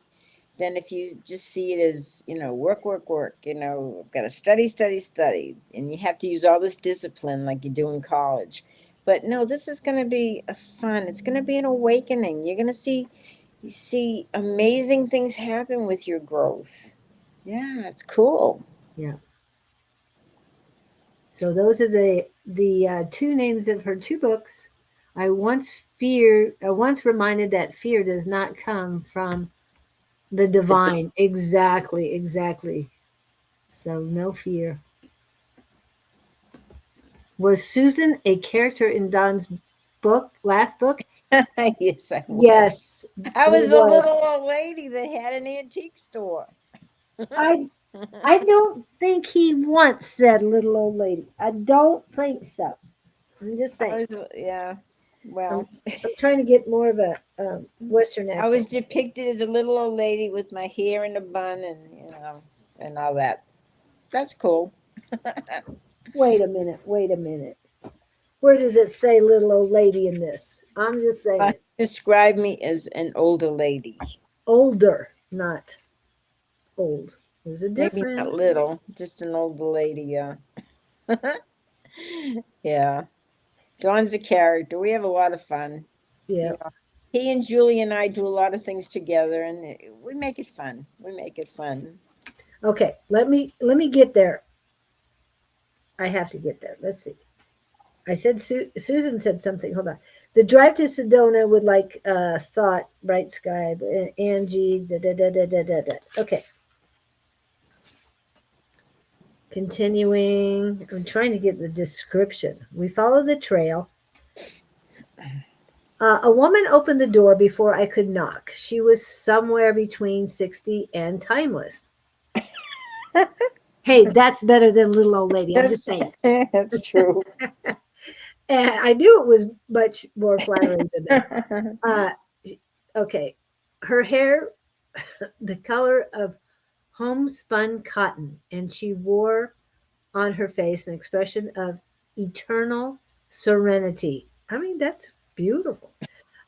than if you just see it as, work, got to study. And you have to use all this discipline like you do in college. But no, this is going to be a fun. It's going to be an awakening. You're going to see amazing things happen with your growth. Yeah, it's cool. Yeah. So those are the two names of her two books. I once reminded that fear does not come from the divine. Exactly. So no fear. Was Susan a character in Don's last book? Yes, I was. Yes. I was a little old lady that had an antique store. I don't think he once said little old lady. I don't think so. I'm just saying. Yeah. Well, I'm trying to get more of a Western accent. I was depicted as a little old lady with my hair in a bun and all that. That's cool. Wait a minute. Where does it say little old lady in this? I'm just saying. Describe me as an older lady. Older, not old. There's a difference. Maybe not little, just an older lady, yeah. Yeah. Dawn's a character. We have a lot of fun. Yeah. He and Julie and I do a lot of things together, and we make it fun. Okay, let me get there. I have to get there. Let's see. I said Susan said something. Hold on. The drive to Sedona would like thought, bright sky, Angie, Okay. Continuing. I'm trying to get the description. We follow the trail. A woman opened the door before I could knock. She was somewhere between 60 and timeless. Hey, that's better than little old lady. I'm just saying. That's true. And I knew it was much more flattering than that. Okay. Her hair, the color of homespun cotton, and she wore on her face an expression of eternal serenity. I mean, that's beautiful.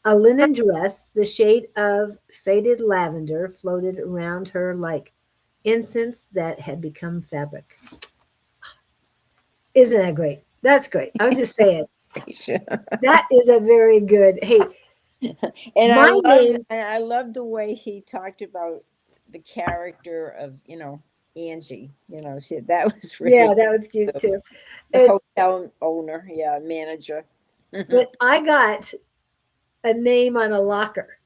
A linen dress, the shade of faded lavender, floated around her like incense that had become fabric. Isn't that great? That's great. I'm just saying. That is a very good. Hey, And my name. I loved the way he talked about the character of, Angie. That was Yeah, really that was cute the, too. the And, hotel owner, yeah, manager. but I got a name on a locker.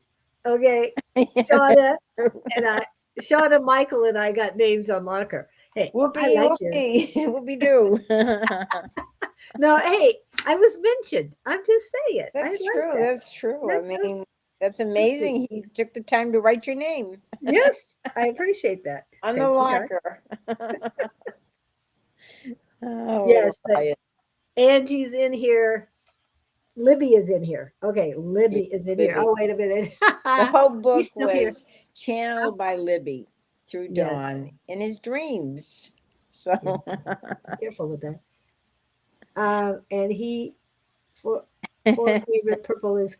Okay, Shauna and I, Shauna, Michael, and I got names on locker. Hey, I Whoopee, like yours. whoopee, whoopee doo. No, hey, I was mentioned. I'm just saying. I That's like true. that. That's true. I That's so, mean, that's so sweet. amazing. He took the time to write your name Yes, I appreciate that. on the Thank you, God. locker. Oh, Yes, but Riot. Angie's in here. Libby is in here. Okay, Yeah, Libby is in here. Libby. Oh, wait a minute. The whole book He's still here. was channeled by Libby through Yes. Dawn in his dreams. Yeah, So, careful with that. And he, for favorite purple is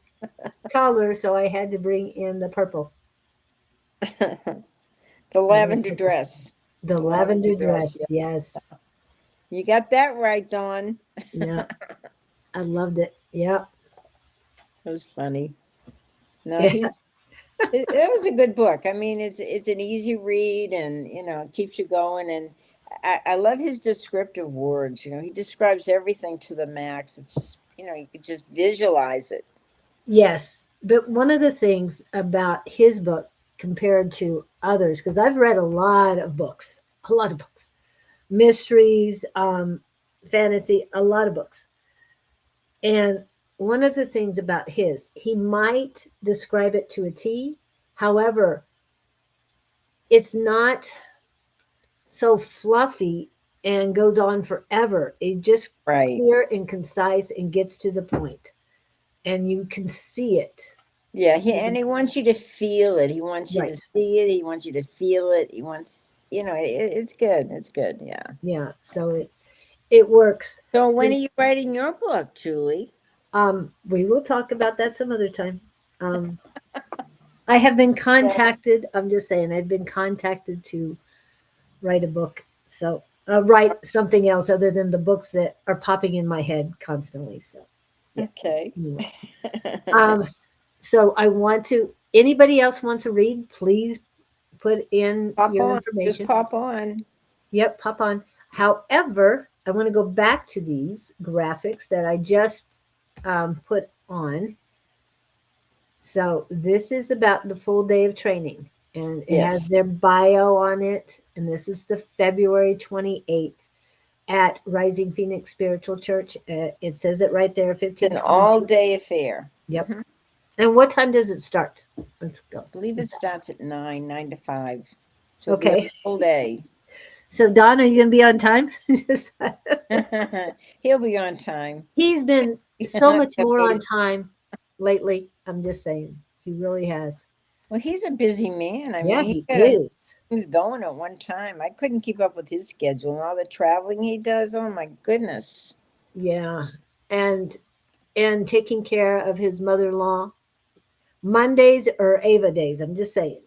color, so I had to bring in the purple. the I love lavender purple. dress. The The lavender dress. Yeah. Yes. You got that right, Dawn. Yeah. I loved it. Yeah. That was funny. No, Yeah. it was a good book. I mean, it's an easy read, and it keeps you going. And I love his descriptive words. He describes everything to the max. It's just you could just visualize it. Yes. But one of the things about his book compared to others, because I've read a lot of books, mysteries, fantasy, a lot of books. And one of the things about his, he might describe it to a T. However, it's not so fluffy and goes on forever. It just Right. clear and concise and gets to the point, and you can see it. Yeah. And he wants you to feel it. He wants you to Right. see it. He wants you to feel it. He wants. It's good. It's good. Yeah. Yeah. So it works. So when are you writing your book, Julie? We will talk about that some other time. Um, I have been contacted. I'm just saying, I've been contacted to write a book. So write something else other than the books that are popping in my head constantly. So yeah. Okay. Anyway. So I want to. Anybody else wants to read? Please put in Pop your on. information. Just pop on. Yep, pop on. However, I want to go back to these graphics that I just put on. So this is about the full day of training, and it has Yes. their bio on it. And this is the February 28th at Rising Phoenix Spiritual Church. It says it right there, It's an 1522. all-day affair. Yep. Mhm. And what time does it start? Let's go. I believe it starts at 9 to 5. So we have Okay. a full day. So Don, are you gonna be on time? He'll be on time. He's been so much more on time lately. I'm just saying. He really has. Well, he's a busy man. I Yeah, mean, he's he got is. things going at one time. I couldn't keep up with his schedule and all the traveling he does. Oh my goodness. Yeah. And taking care of his mother-in-law. Mondays or Ava days. I'm just saying.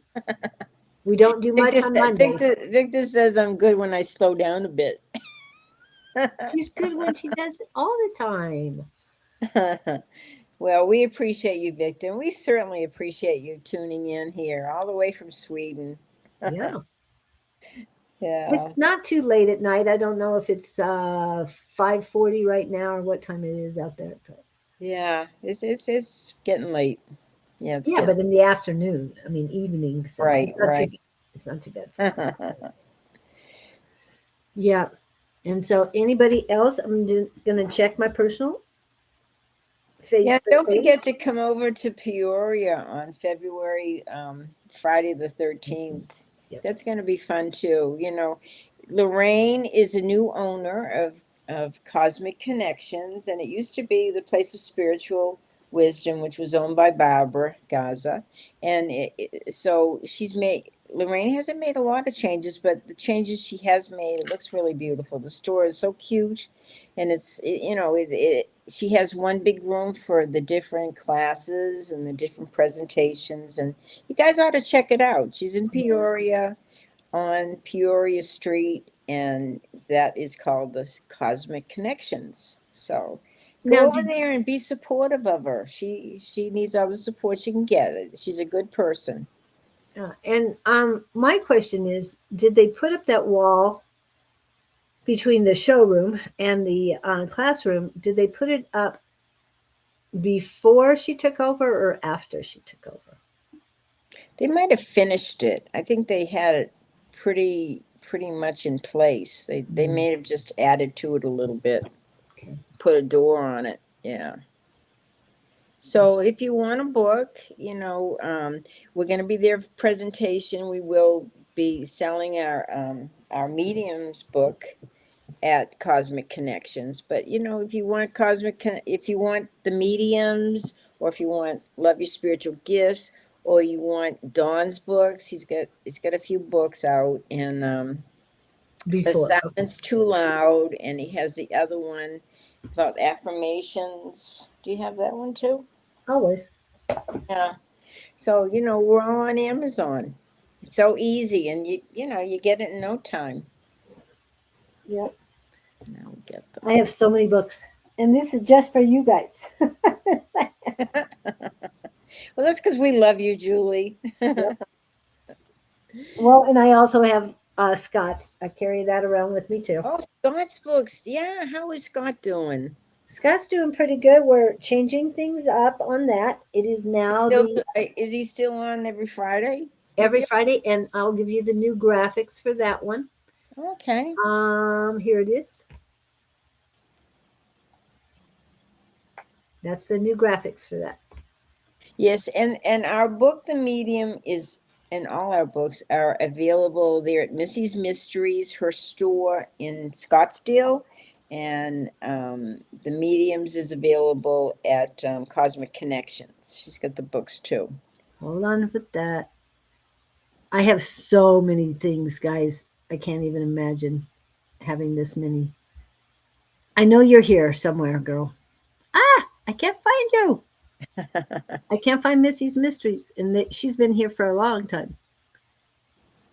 We don't do much on Mondays. Victor says I'm good when I slow down a bit. She's good when she does it all the time. Well, we appreciate you, Victor. We certainly appreciate you tuning in here all the way from Sweden. Yeah. Yeah. It's not too late at night. I don't know if it's 5:40 right now or what time it is out there. But Yeah, it's getting late. Yeah, it's yeah, getting but in the afternoon, I mean evening, so right, it's not right. too bad. It's not too bad. Yeah. And so anybody else, I'm gonna check my personal Facebook Yeah, don't page. forget to come over to Peoria on February Friday the 13th. Yep. That's going to be fun too. Lorraine is a new owner of Cosmic Connections, and it used to be the place of spiritual wisdom, which was owned by Barbara Gaza. And so she's made Lorraine hasn't made a lot of changes, but the changes she has made, it looks really beautiful. The store is so cute, and she has one big room for the different classes and the different presentations, and you guys ought to check it out. She's in Peoria, on Peoria Street, and that is called the Cosmic Connections. So Now, go over there and be supportive of her. She needs all the support she can get. She's a good person. and my question is, did they put up that wall between the showroom and the classroom? Did they put it up before she took over or after she took over? They might have finished it. I think they had it pretty much in place. They may have just added to it a little bit. Okay. Put a door on it. Yeah. So if you want a book, we're going to be there for presentation. We will be selling our mediums book at Cosmic Connections. But if you want if you want the mediums, or if you want Love Your Spiritual Gifts, or you want Dawn's books, he's got a few books out, and The Before. Silence Too Loud, and he has the other one about affirmations. Do you have that one too? Always. Yeah. So, we're all on Amazon. It's so easy, and you get it in no time. Yep. Now we get them. I have so many books, and this is just for you guys. Well, that's because we love you, Julie. Yep. Well, and I also have Scott's. I carry that around with me too. Oh, Scott's books. Yeah, how is Scott doing? Scott's doing pretty good. We're changing things up on that. It is now Is he still on every Friday? every Friday, and I'll give you the new graphics for that one. Okay. Here it is. That's the new graphics for that. Yes, and our book, The Medium, and all our books are available there at Missy's Mysteries, her store in Scottsdale, and The Mediums is available at Cosmic Connections. She's got the books too. Hold on with that. I have so many things, guys. I can't even imagine having this many. I know you're here somewhere, girl. I can't find you. I can't find Missy's Mysteries, and she's been here for a long time.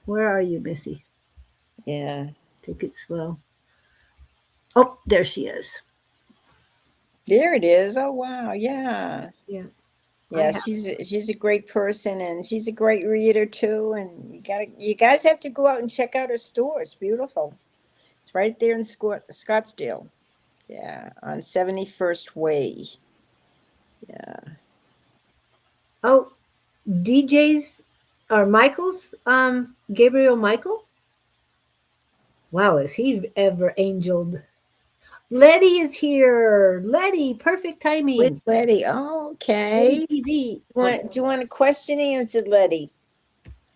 Where are you, Missy? Yeah. Take it slow. Oh, there she is. There it is. Oh wow, yeah. Yeah. Yeah, she's a great person, and she's a great reader too. And you guys have to go out and check out her store. It's beautiful. It's right there in Scottsdale. Yeah, on 71st Way. Yeah. Oh, DJ's or Michael's Gabriel Michael? Wow, is he ever angeled? Letty is here. Letty, perfect timing. With Letty. Oh, okay. Letty TV. Do you want a question answered, Letty?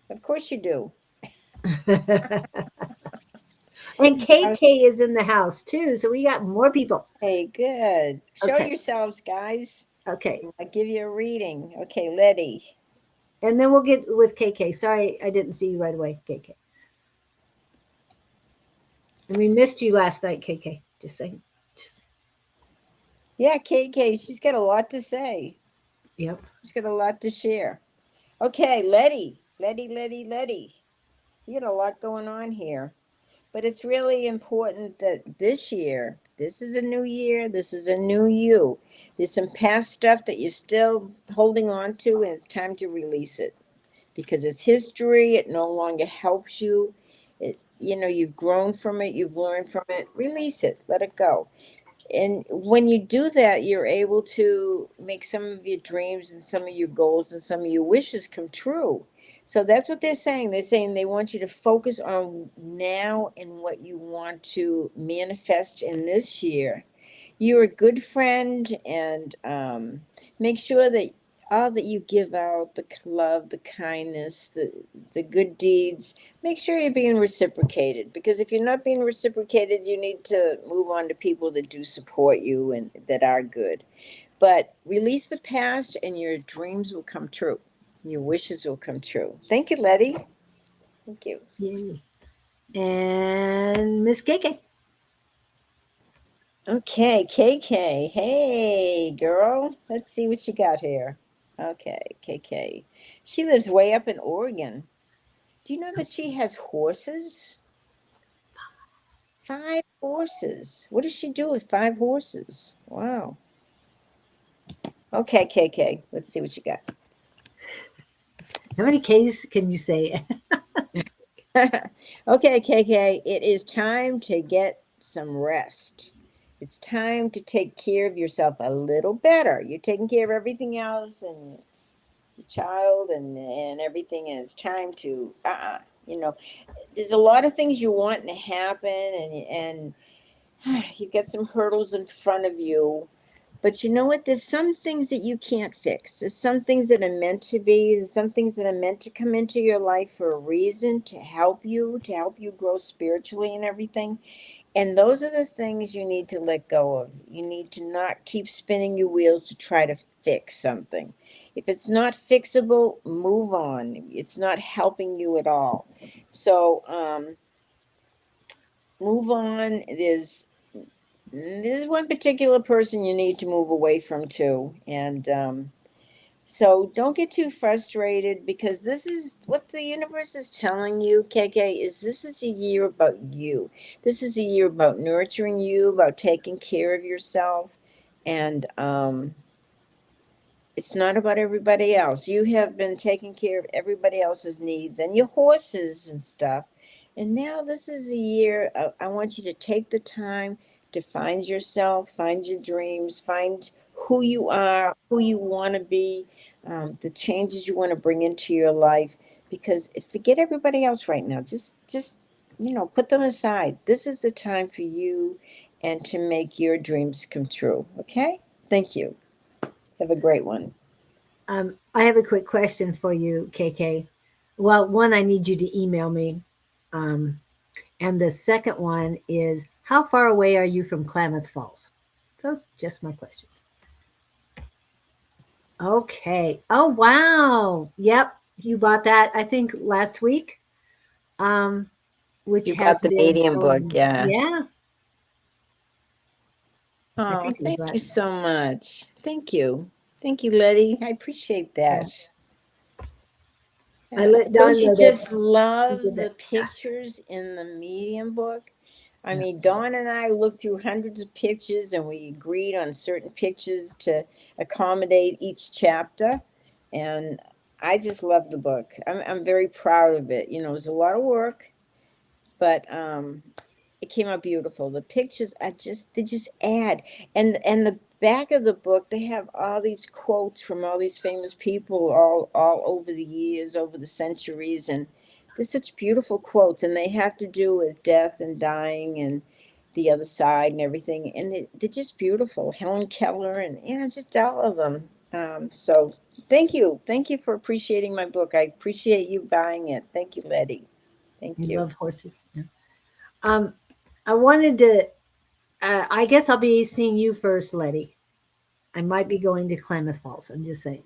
Of course you do. And KK is in the house too, so we got more people. Hey, good. Show Okay. yourselves, guys. Okay. I'll give you a reading. Okay, Letty. And then we'll get with KK. Sorry, I didn't see you right away, KK. And we missed you last night, KK. Just saying. Yeah, KK, she's got a lot to say. Yep. She's got a lot to share. Okay, Letty. You got a lot going on here. But it's really important that this year, this is a new year, this is a new you. There's some past stuff that you're still holding on to, and it's time to release it. Because it's history, it no longer helps you. You've grown from it, you've learned from it. Release it, let it go. And when you do that, you're able to make some of your dreams and some of your goals and some of your wishes come true. So that's what they're saying. They're saying they want you to focus on now and what you want to manifest in this year. You're a good friend, and make sure that all that you give out, the love, the kindness, the good deeds, make sure you're being reciprocated. Because if you're not being reciprocated, you need to move on to people that do support you and that are good. But release the past, and your dreams will come true. Your wishes will come true. Thank you, Letty. Thank you. Yay. And Miss KK. Okay, KK. Hey, girl. Let's see what you got here. Okay, KK. She lives way up in Oregon. Do you know that she has horses? 5 horses. What does she do with 5 horses? Wow. Okay, KK. Let's see what you got. How many K's can you say? Okay, KK. It is time to get some rest. It's time to take care of yourself a little better. You're taking care of everything else and your child and everything, and it's time to you know, there's a lot of things you want to happen, and you've got some hurdles in front of you. But you know what? There's some things that you can't fix. There's some things that are meant to be. There's some things that are meant to come into your life for a reason, to help you grow spiritually and everything. And those are the things you need to let go of. You need to not keep spinning your wheels to try to fix something. If it's not fixable, move on. It's not helping you at all. So move on. There's one particular person you need to move away from too. And so don't get too frustrated, because this is what the universe is telling you, KK, is this is a year about you. This is a year about nurturing you, about taking care of yourself. And it's not about everybody else. You have been taking care of everybody else's needs and your horses and stuff. And now this is a year, I want you to take the time to find yourself, find your dreams, find who you are, who you want to be, the changes you want to bring into your life. Because forget everybody else right now. Just put them aside. This is the time for you and to make your dreams come true. Okay? Thank you. Have a great one. I have a quick question for you, KK. Well, one, I need you to email me. And the second one is, how far away are you from Klamath Falls? Those are just my questions. Okay. Oh, wow. Yep. You bought that, I think, last week, which You has got the been medium book, sold. yeah. Yeah. I Oh, think it was thank you last. so much. Thank you. Thank you, Letty. I appreciate that. I let Don't Don you know just that you love did the that. pictures in the medium book? I Yeah. mean, Dawn and I looked through hundreds of pictures and we agreed on certain pictures to accommodate each chapter. And I just love the book. I'm very proud of it. It was a lot of work, but it came out beautiful. The pictures are they just add. And the back of the book, they have all these quotes from all these famous people all over the years, over the centuries, and there's such beautiful quotes, and they have to do with death and dying and the other side and everything, and they're just beautiful. Helen Keller and just all of them. So thank you for appreciating my book. I appreciate you buying it. Thank you, Letty. Thank You you. love horses. Yeah. I wanted to, I guess I'll be seeing you first, Letty. I might be going to Klamath Falls. I'm just saying.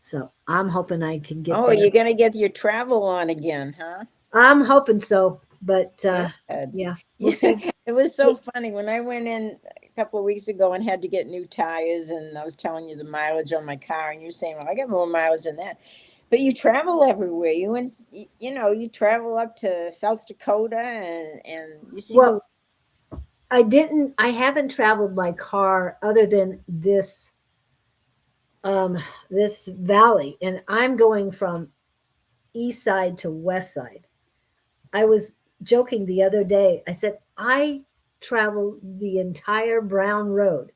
So I'm hoping I can get Oh, there. you're gonna get your travel on again, huh? I'm hoping so, but Good. yeah, we'll Yeah, see. it was so funny when I went in a couple of weeks ago and had to get new tires, and I was telling you the mileage on my car, and you're saying, "Well, I got more mileage than that." But you travel everywhere. You travel up to South Dakota, and you see the. Well, I haven't traveled by car other than this valley, and I'm going from east side to west side. I was joking the other day. I said, I traveled the entire Brown Road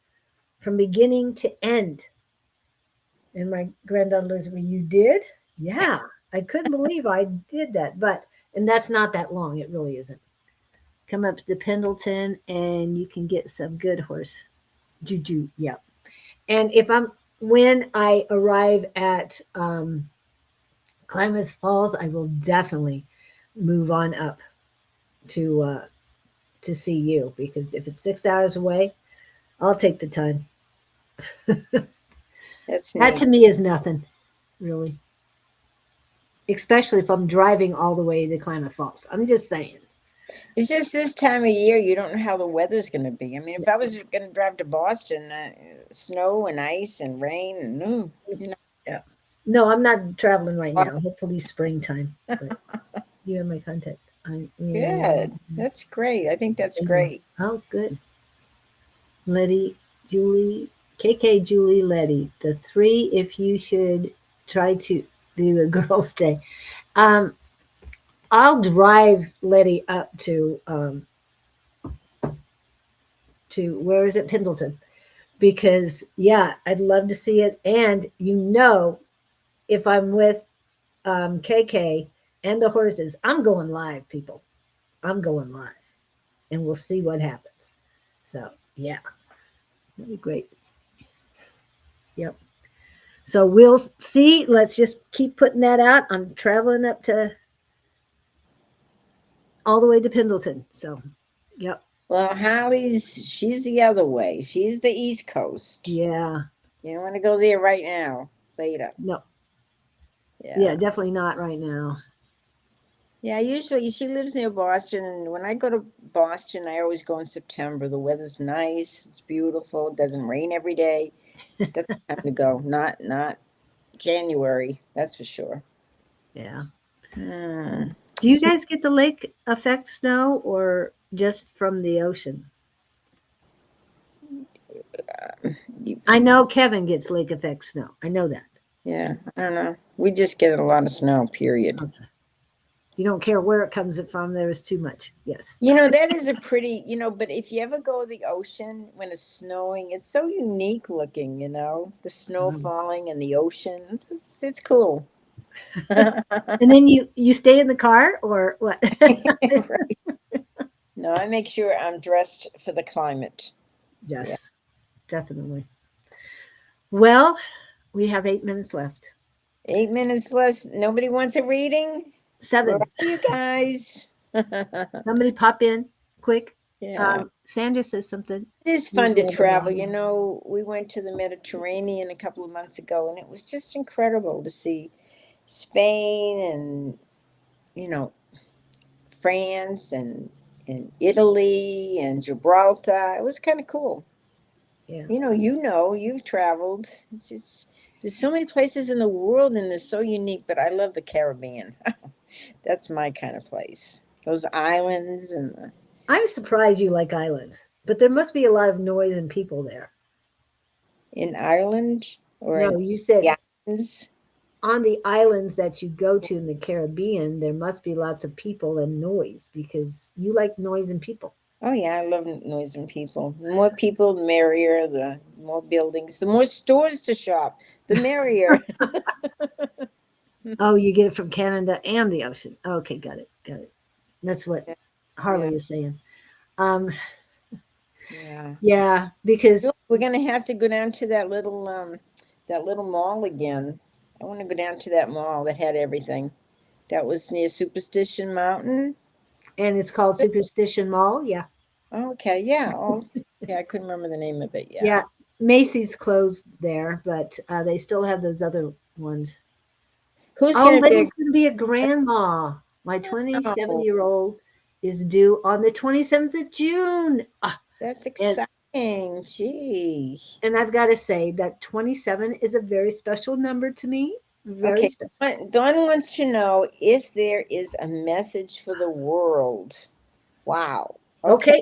from beginning to end. And my granddaughter looked at me, you did? Yeah. I couldn't believe I did that. And that's not that long. It really isn't. Come up to Pendleton and you can get some good horse juju. Yeah. And when I arrive at Klamath Falls, I will definitely move on up to see you, because if it's 6 hours away, I'll take the time. That's That neat. to me is nothing, really. especially if I'm driving all the way to Klamath Falls. I'm just saying. It's just this time of year, you don't know how the weather's going to be. I mean, if I was going to drive to Boston, snow and ice and rain, and you know. Yeah. No, I'm not traveling right now. Hopefully springtime. But you have my contact. Good. That's great. I think that's great. Oh, good. Letty, Julie, KK, Julie, Letty. The three, if you should try to do a girls' day. I'll drive Letty up to where is it, Pendleton, because yeah, I'd love to see it. And if I'm with KK and the horses, I'm going live, people. I'm going live, and we'll see what happens. So yeah, that'd be great. Yep. So we'll see. Let's just keep putting that out. I'm traveling up to all the way to Pendleton. So, yep. Well, she's the other way. She's the East Coast. Yeah. You don't want to go there right now. Later. No. Yeah, definitely not right now. Yeah, usually she lives near Boston, and when I go to Boston, I always go in September. The weather's nice, it's beautiful, it doesn't rain every day. That's the time to go, not January, that's for sure. Yeah. Do you guys get the lake effect snow or just from the ocean? I know Kevin gets lake effect snow. I know that. Yeah, I don't know. We just get a lot of snow, period. Okay. You don't care where it comes from. There is too much. Yes. That is a pretty, but if you ever go to the ocean when it's snowing, it's so unique looking, the snow falling and the ocean. It's cool. And then you stay in the car or what? Right. No, I make sure I'm dressed for the climate. Yes, definitely. Well, we have 8 minutes left. 8 minutes less. Nobody wants a reading? 7. Where are you guys? Somebody pop in quick. Yeah. Sandra says something. It is fun to travel. We went to the Mediterranean a couple of months ago, and it was just incredible to see Spain and, France and Italy and Gibraltar. It was kind of cool. Yeah. You've traveled. There's so many places in the world, and they're so unique, but I love the Caribbean. That's my kind of place. Those islands I'm surprised you like islands, but there must be a lot of noise and people there. In Ireland? No, you said the islands? On the islands that you go to in the Caribbean, there must be lots of people and noise because you like noise and people. Oh, yeah, I love noise and people. The more people, the merrier. The more buildings, the more stores to shop, the merrier. Oh, you get it from Canada and the ocean. Okay, got it. That's what Harley is saying. Yeah, because we're gonna have to go down to that little mall again. I want to go down to that mall that had everything. That was near Superstition Mountain. And it's called Superstition Mall, yeah. Okay, yeah. Yeah, I couldn't remember the name of it. Yeah. Yeah, Macy's closed there, but they still have those other ones. Who's going to be a grandma. My 27-year-old is due on the 27th of June. That's exciting. Gee. And I've got to say that 27 is a very special number to me. Very special. Dawn wants to know if there is a message for the world. Wow. Okay.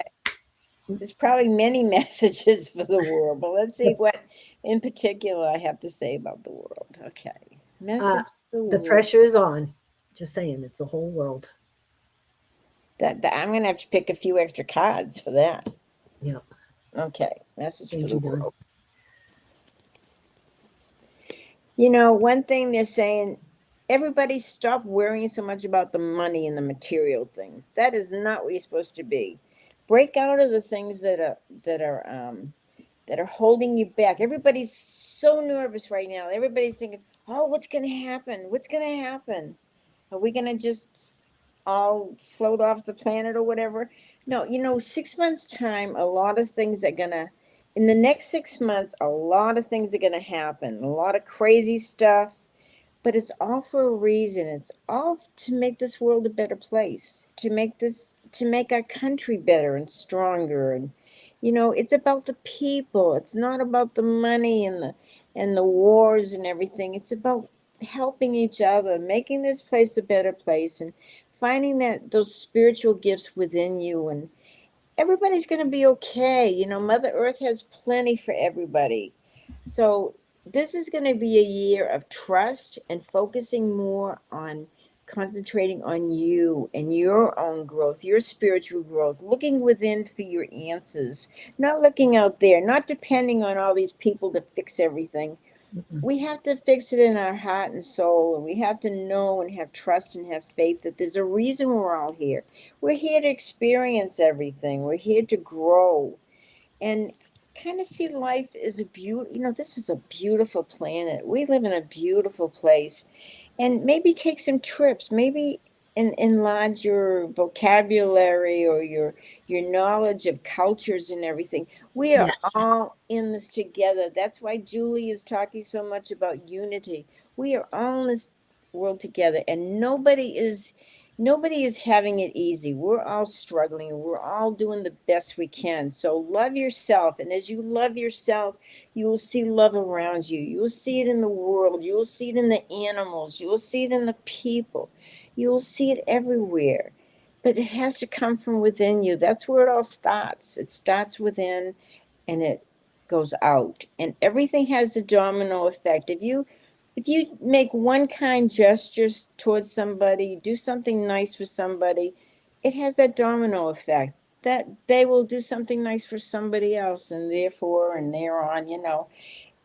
There's probably many messages for the world, but let's see what in particular I have to say about the world. Okay. Message for the world. The pressure is on. Just saying, it's the whole world. That I'm going to have to pick a few extra cards for that. Yeah. Okay. Message for the world. One thing they're saying, everybody stop worrying so much about the money and the material things. That is not what you're supposed to be. Break out of the things that are holding you back. Everybody's so nervous right now. Everybody's thinking, "Oh, what's going to happen? What's going to happen? Are we going to just all float off the planet or whatever?" No, 6 months time, a lot of things are going to, in the next 6 months, a lot of things are going to happen. A lot of crazy stuff. but it's all for a reason. It's all to make this world a better place, to make our country better and stronger. And it's about the people. It's not about the money and the wars and everything. It's about helping each other, making this place a better place, and finding that those spiritual gifts within you. And everybody's going to be okay. Mother Earth has plenty for everybody. So this is going to be a year of trust and focusing more on concentrating on you and your own growth, your spiritual growth, looking within for your answers, not looking out there, not depending on all these people to fix everything. Mm-mm. We have to fix it in our heart and soul, and we have to know and have trust and have faith that there's a reason we're all here. We're here to experience everything. We're here to grow and kind of see life as a beauty. This is a beautiful planet. We live in a beautiful place, and maybe take some trips, maybe enlarge your vocabulary or your knowledge of cultures and everything. We are Yes. all in this together. That's why Julie is talking so much about unity. We are all in this world together, and nobody is having it easy. We're all struggling. We're all doing the best we can. So love yourself, and as you love yourself, you will see love around you. You will see it in the world. You will see it in the animals. You will see it in the people. You will see it everywhere. But it has to come from within you. That's where it all starts. It starts within and it goes out. And everything has a domino effect. If you make one kind gesture towards somebody, do something nice for somebody, it has that domino effect that they will do something nice for somebody else, and therefore, and thereon.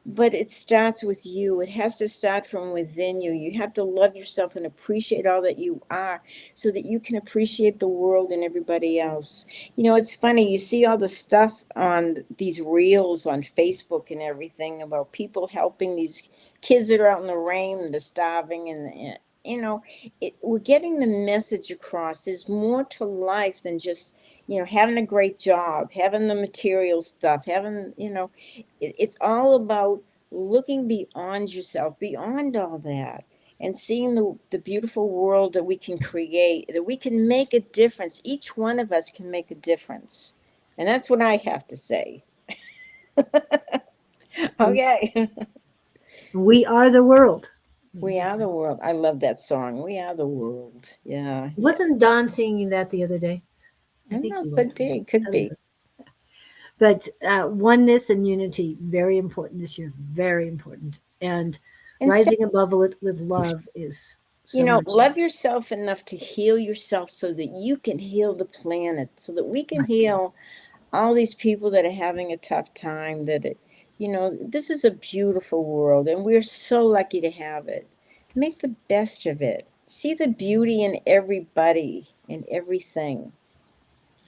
But it starts with you. It has to start from within you. You have to love yourself and appreciate all that you are so that you can appreciate the world and everybody else. It's funny. You see all the stuff on these reels on Facebook and everything about people helping these kids that are out in the rain and they're starving. And we're getting the message across. There's more to life than just, having a great job, having the material stuff, it's all about looking beyond yourself, beyond all that, and seeing the beautiful world that we can create, that we can make a difference. Each one of us can make a difference. And that's what I have to say. Okay. We are the world. We are the world. I love that song. We are the world. Yeah. Yeah. Wasn't Don singing that the other day? I I don't think know. he Could was. be. Could be. But oneness and unity, very important this year. Very important. And And rising above it with love is so much. love yourself enough to heal yourself so that you can heal the planet, so that we can Right. heal all these people that are having a tough time. This is a beautiful world, and we're so lucky to have it. Make the best of it. See the beauty in everybody and everything.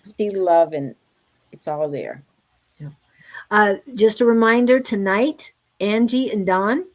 See love, and it's all there. Just a reminder tonight, Angie and Don.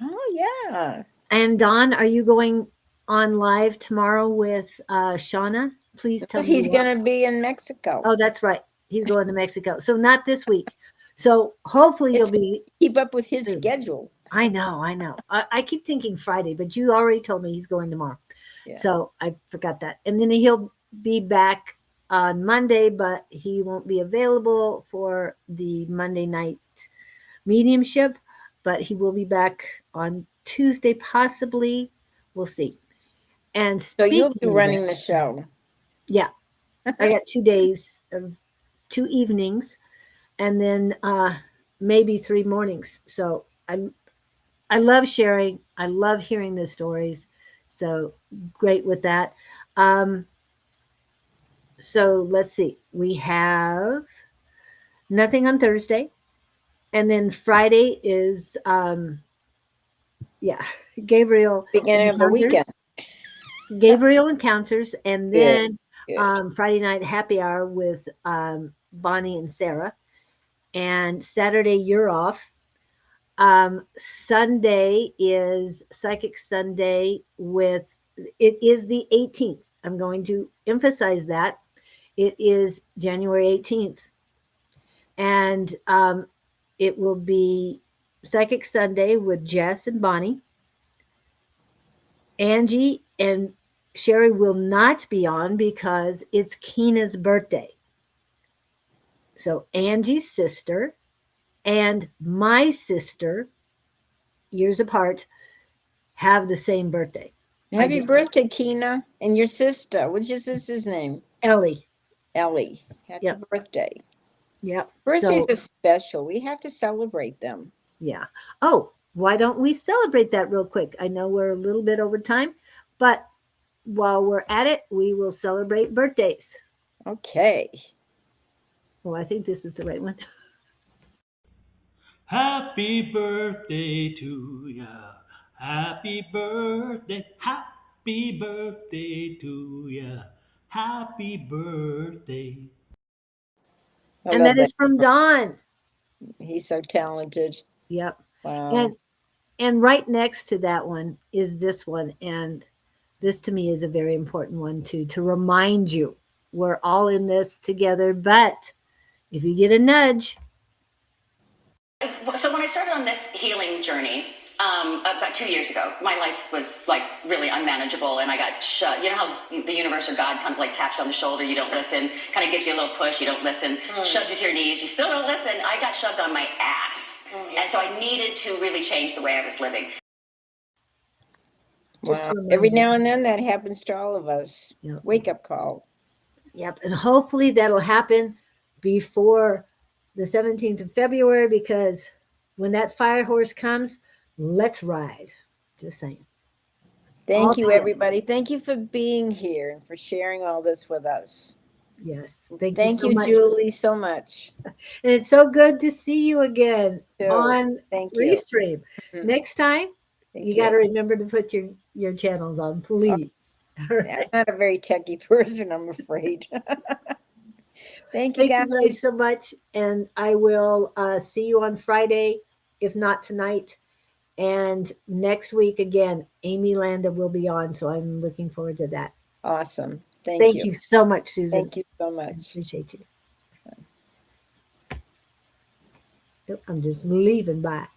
Oh, yeah. And Don, are you going on live tomorrow with Shauna? Please tell me He's why. going to be in Mexico. Oh, that's right. He's going to Mexico. So not this week. So hopefully you'll be. Keep up with his soon. schedule. I know. I keep thinking Friday, but you already told me he's going tomorrow. Yeah. So I forgot that. And then he'll be back on Monday, but he won't be available for the Monday night mediumship, but he will be back on Tuesday, possibly. We'll see. And So you'll be speaking of running that, the show. yeah, I got 2 days of 2 evenings and then maybe 3 mornings. So I love sharing. I love hearing the stories. So great with that. So let's see. We have nothing on Thursday. And then Friday is yeah, Gabriel Beginning of the weekend. encounters. Gabriel encounters, and Good. then Good. Friday night happy hour with Bonnie and Sarah. And Saturday you're off. Sunday is Psychic Sunday with it is the 18th. I'm going to emphasize that. It is January 18th. And it will be Psychic Sunday with Jess and Bonnie. Angie and Sherry will not be on because it's Keena's birthday. So Angie's sister and my sister, years apart, have the same birthday. Happy birthday, Keena, and your sister. What's your sister's name? Ellie. Ellie. Happy birthday. Yep. Birthdays are special. We have to celebrate them. Yeah. Oh, why don't we celebrate that real quick? I know we're a little bit over time, but while we're at it, we will celebrate birthdays. Okay. Oh, I think this is the right one. Happy birthday to ya. Happy birthday. Happy birthday to ya. Happy birthday. And that is from Don. He's so talented. Yep. Wow. And right next to that one is this one. And this to me is a very important one too, to remind you we're all in this together. But if you get a nudge. So when I started on this healing journey, about 2 years ago, my life was like really unmanageable and I got shut. You know how the universe or God kind of like taps you on the shoulder, you don't listen, kind of gives you a little push, you don't listen, shoves you to your knees, you still don't listen. I got shoved on my ass. And so I needed to really change the way I was living. Wow. Every now and then that happens to all of us. Yep. Wake up call. Yep. And hopefully that'll happen before the 17th of February, because when that fire horse comes, let's ride. Just saying. Thank you, everybody. Thank you for being here and for sharing all this with us. Yes. Thank you, Julie, so much. And it's so good to see you again on Restream. Next time, you got to remember to put your channels on, please. Right. I'm not a very techie person, I'm afraid. Thank you guys so much. And I will see you on Friday, if not tonight. And next week, again, Amy Landa will be on. So I'm looking forward to that. Awesome. Thank you so much, Susan. Thank you so much. I appreciate you. I'm just leaving. Bye.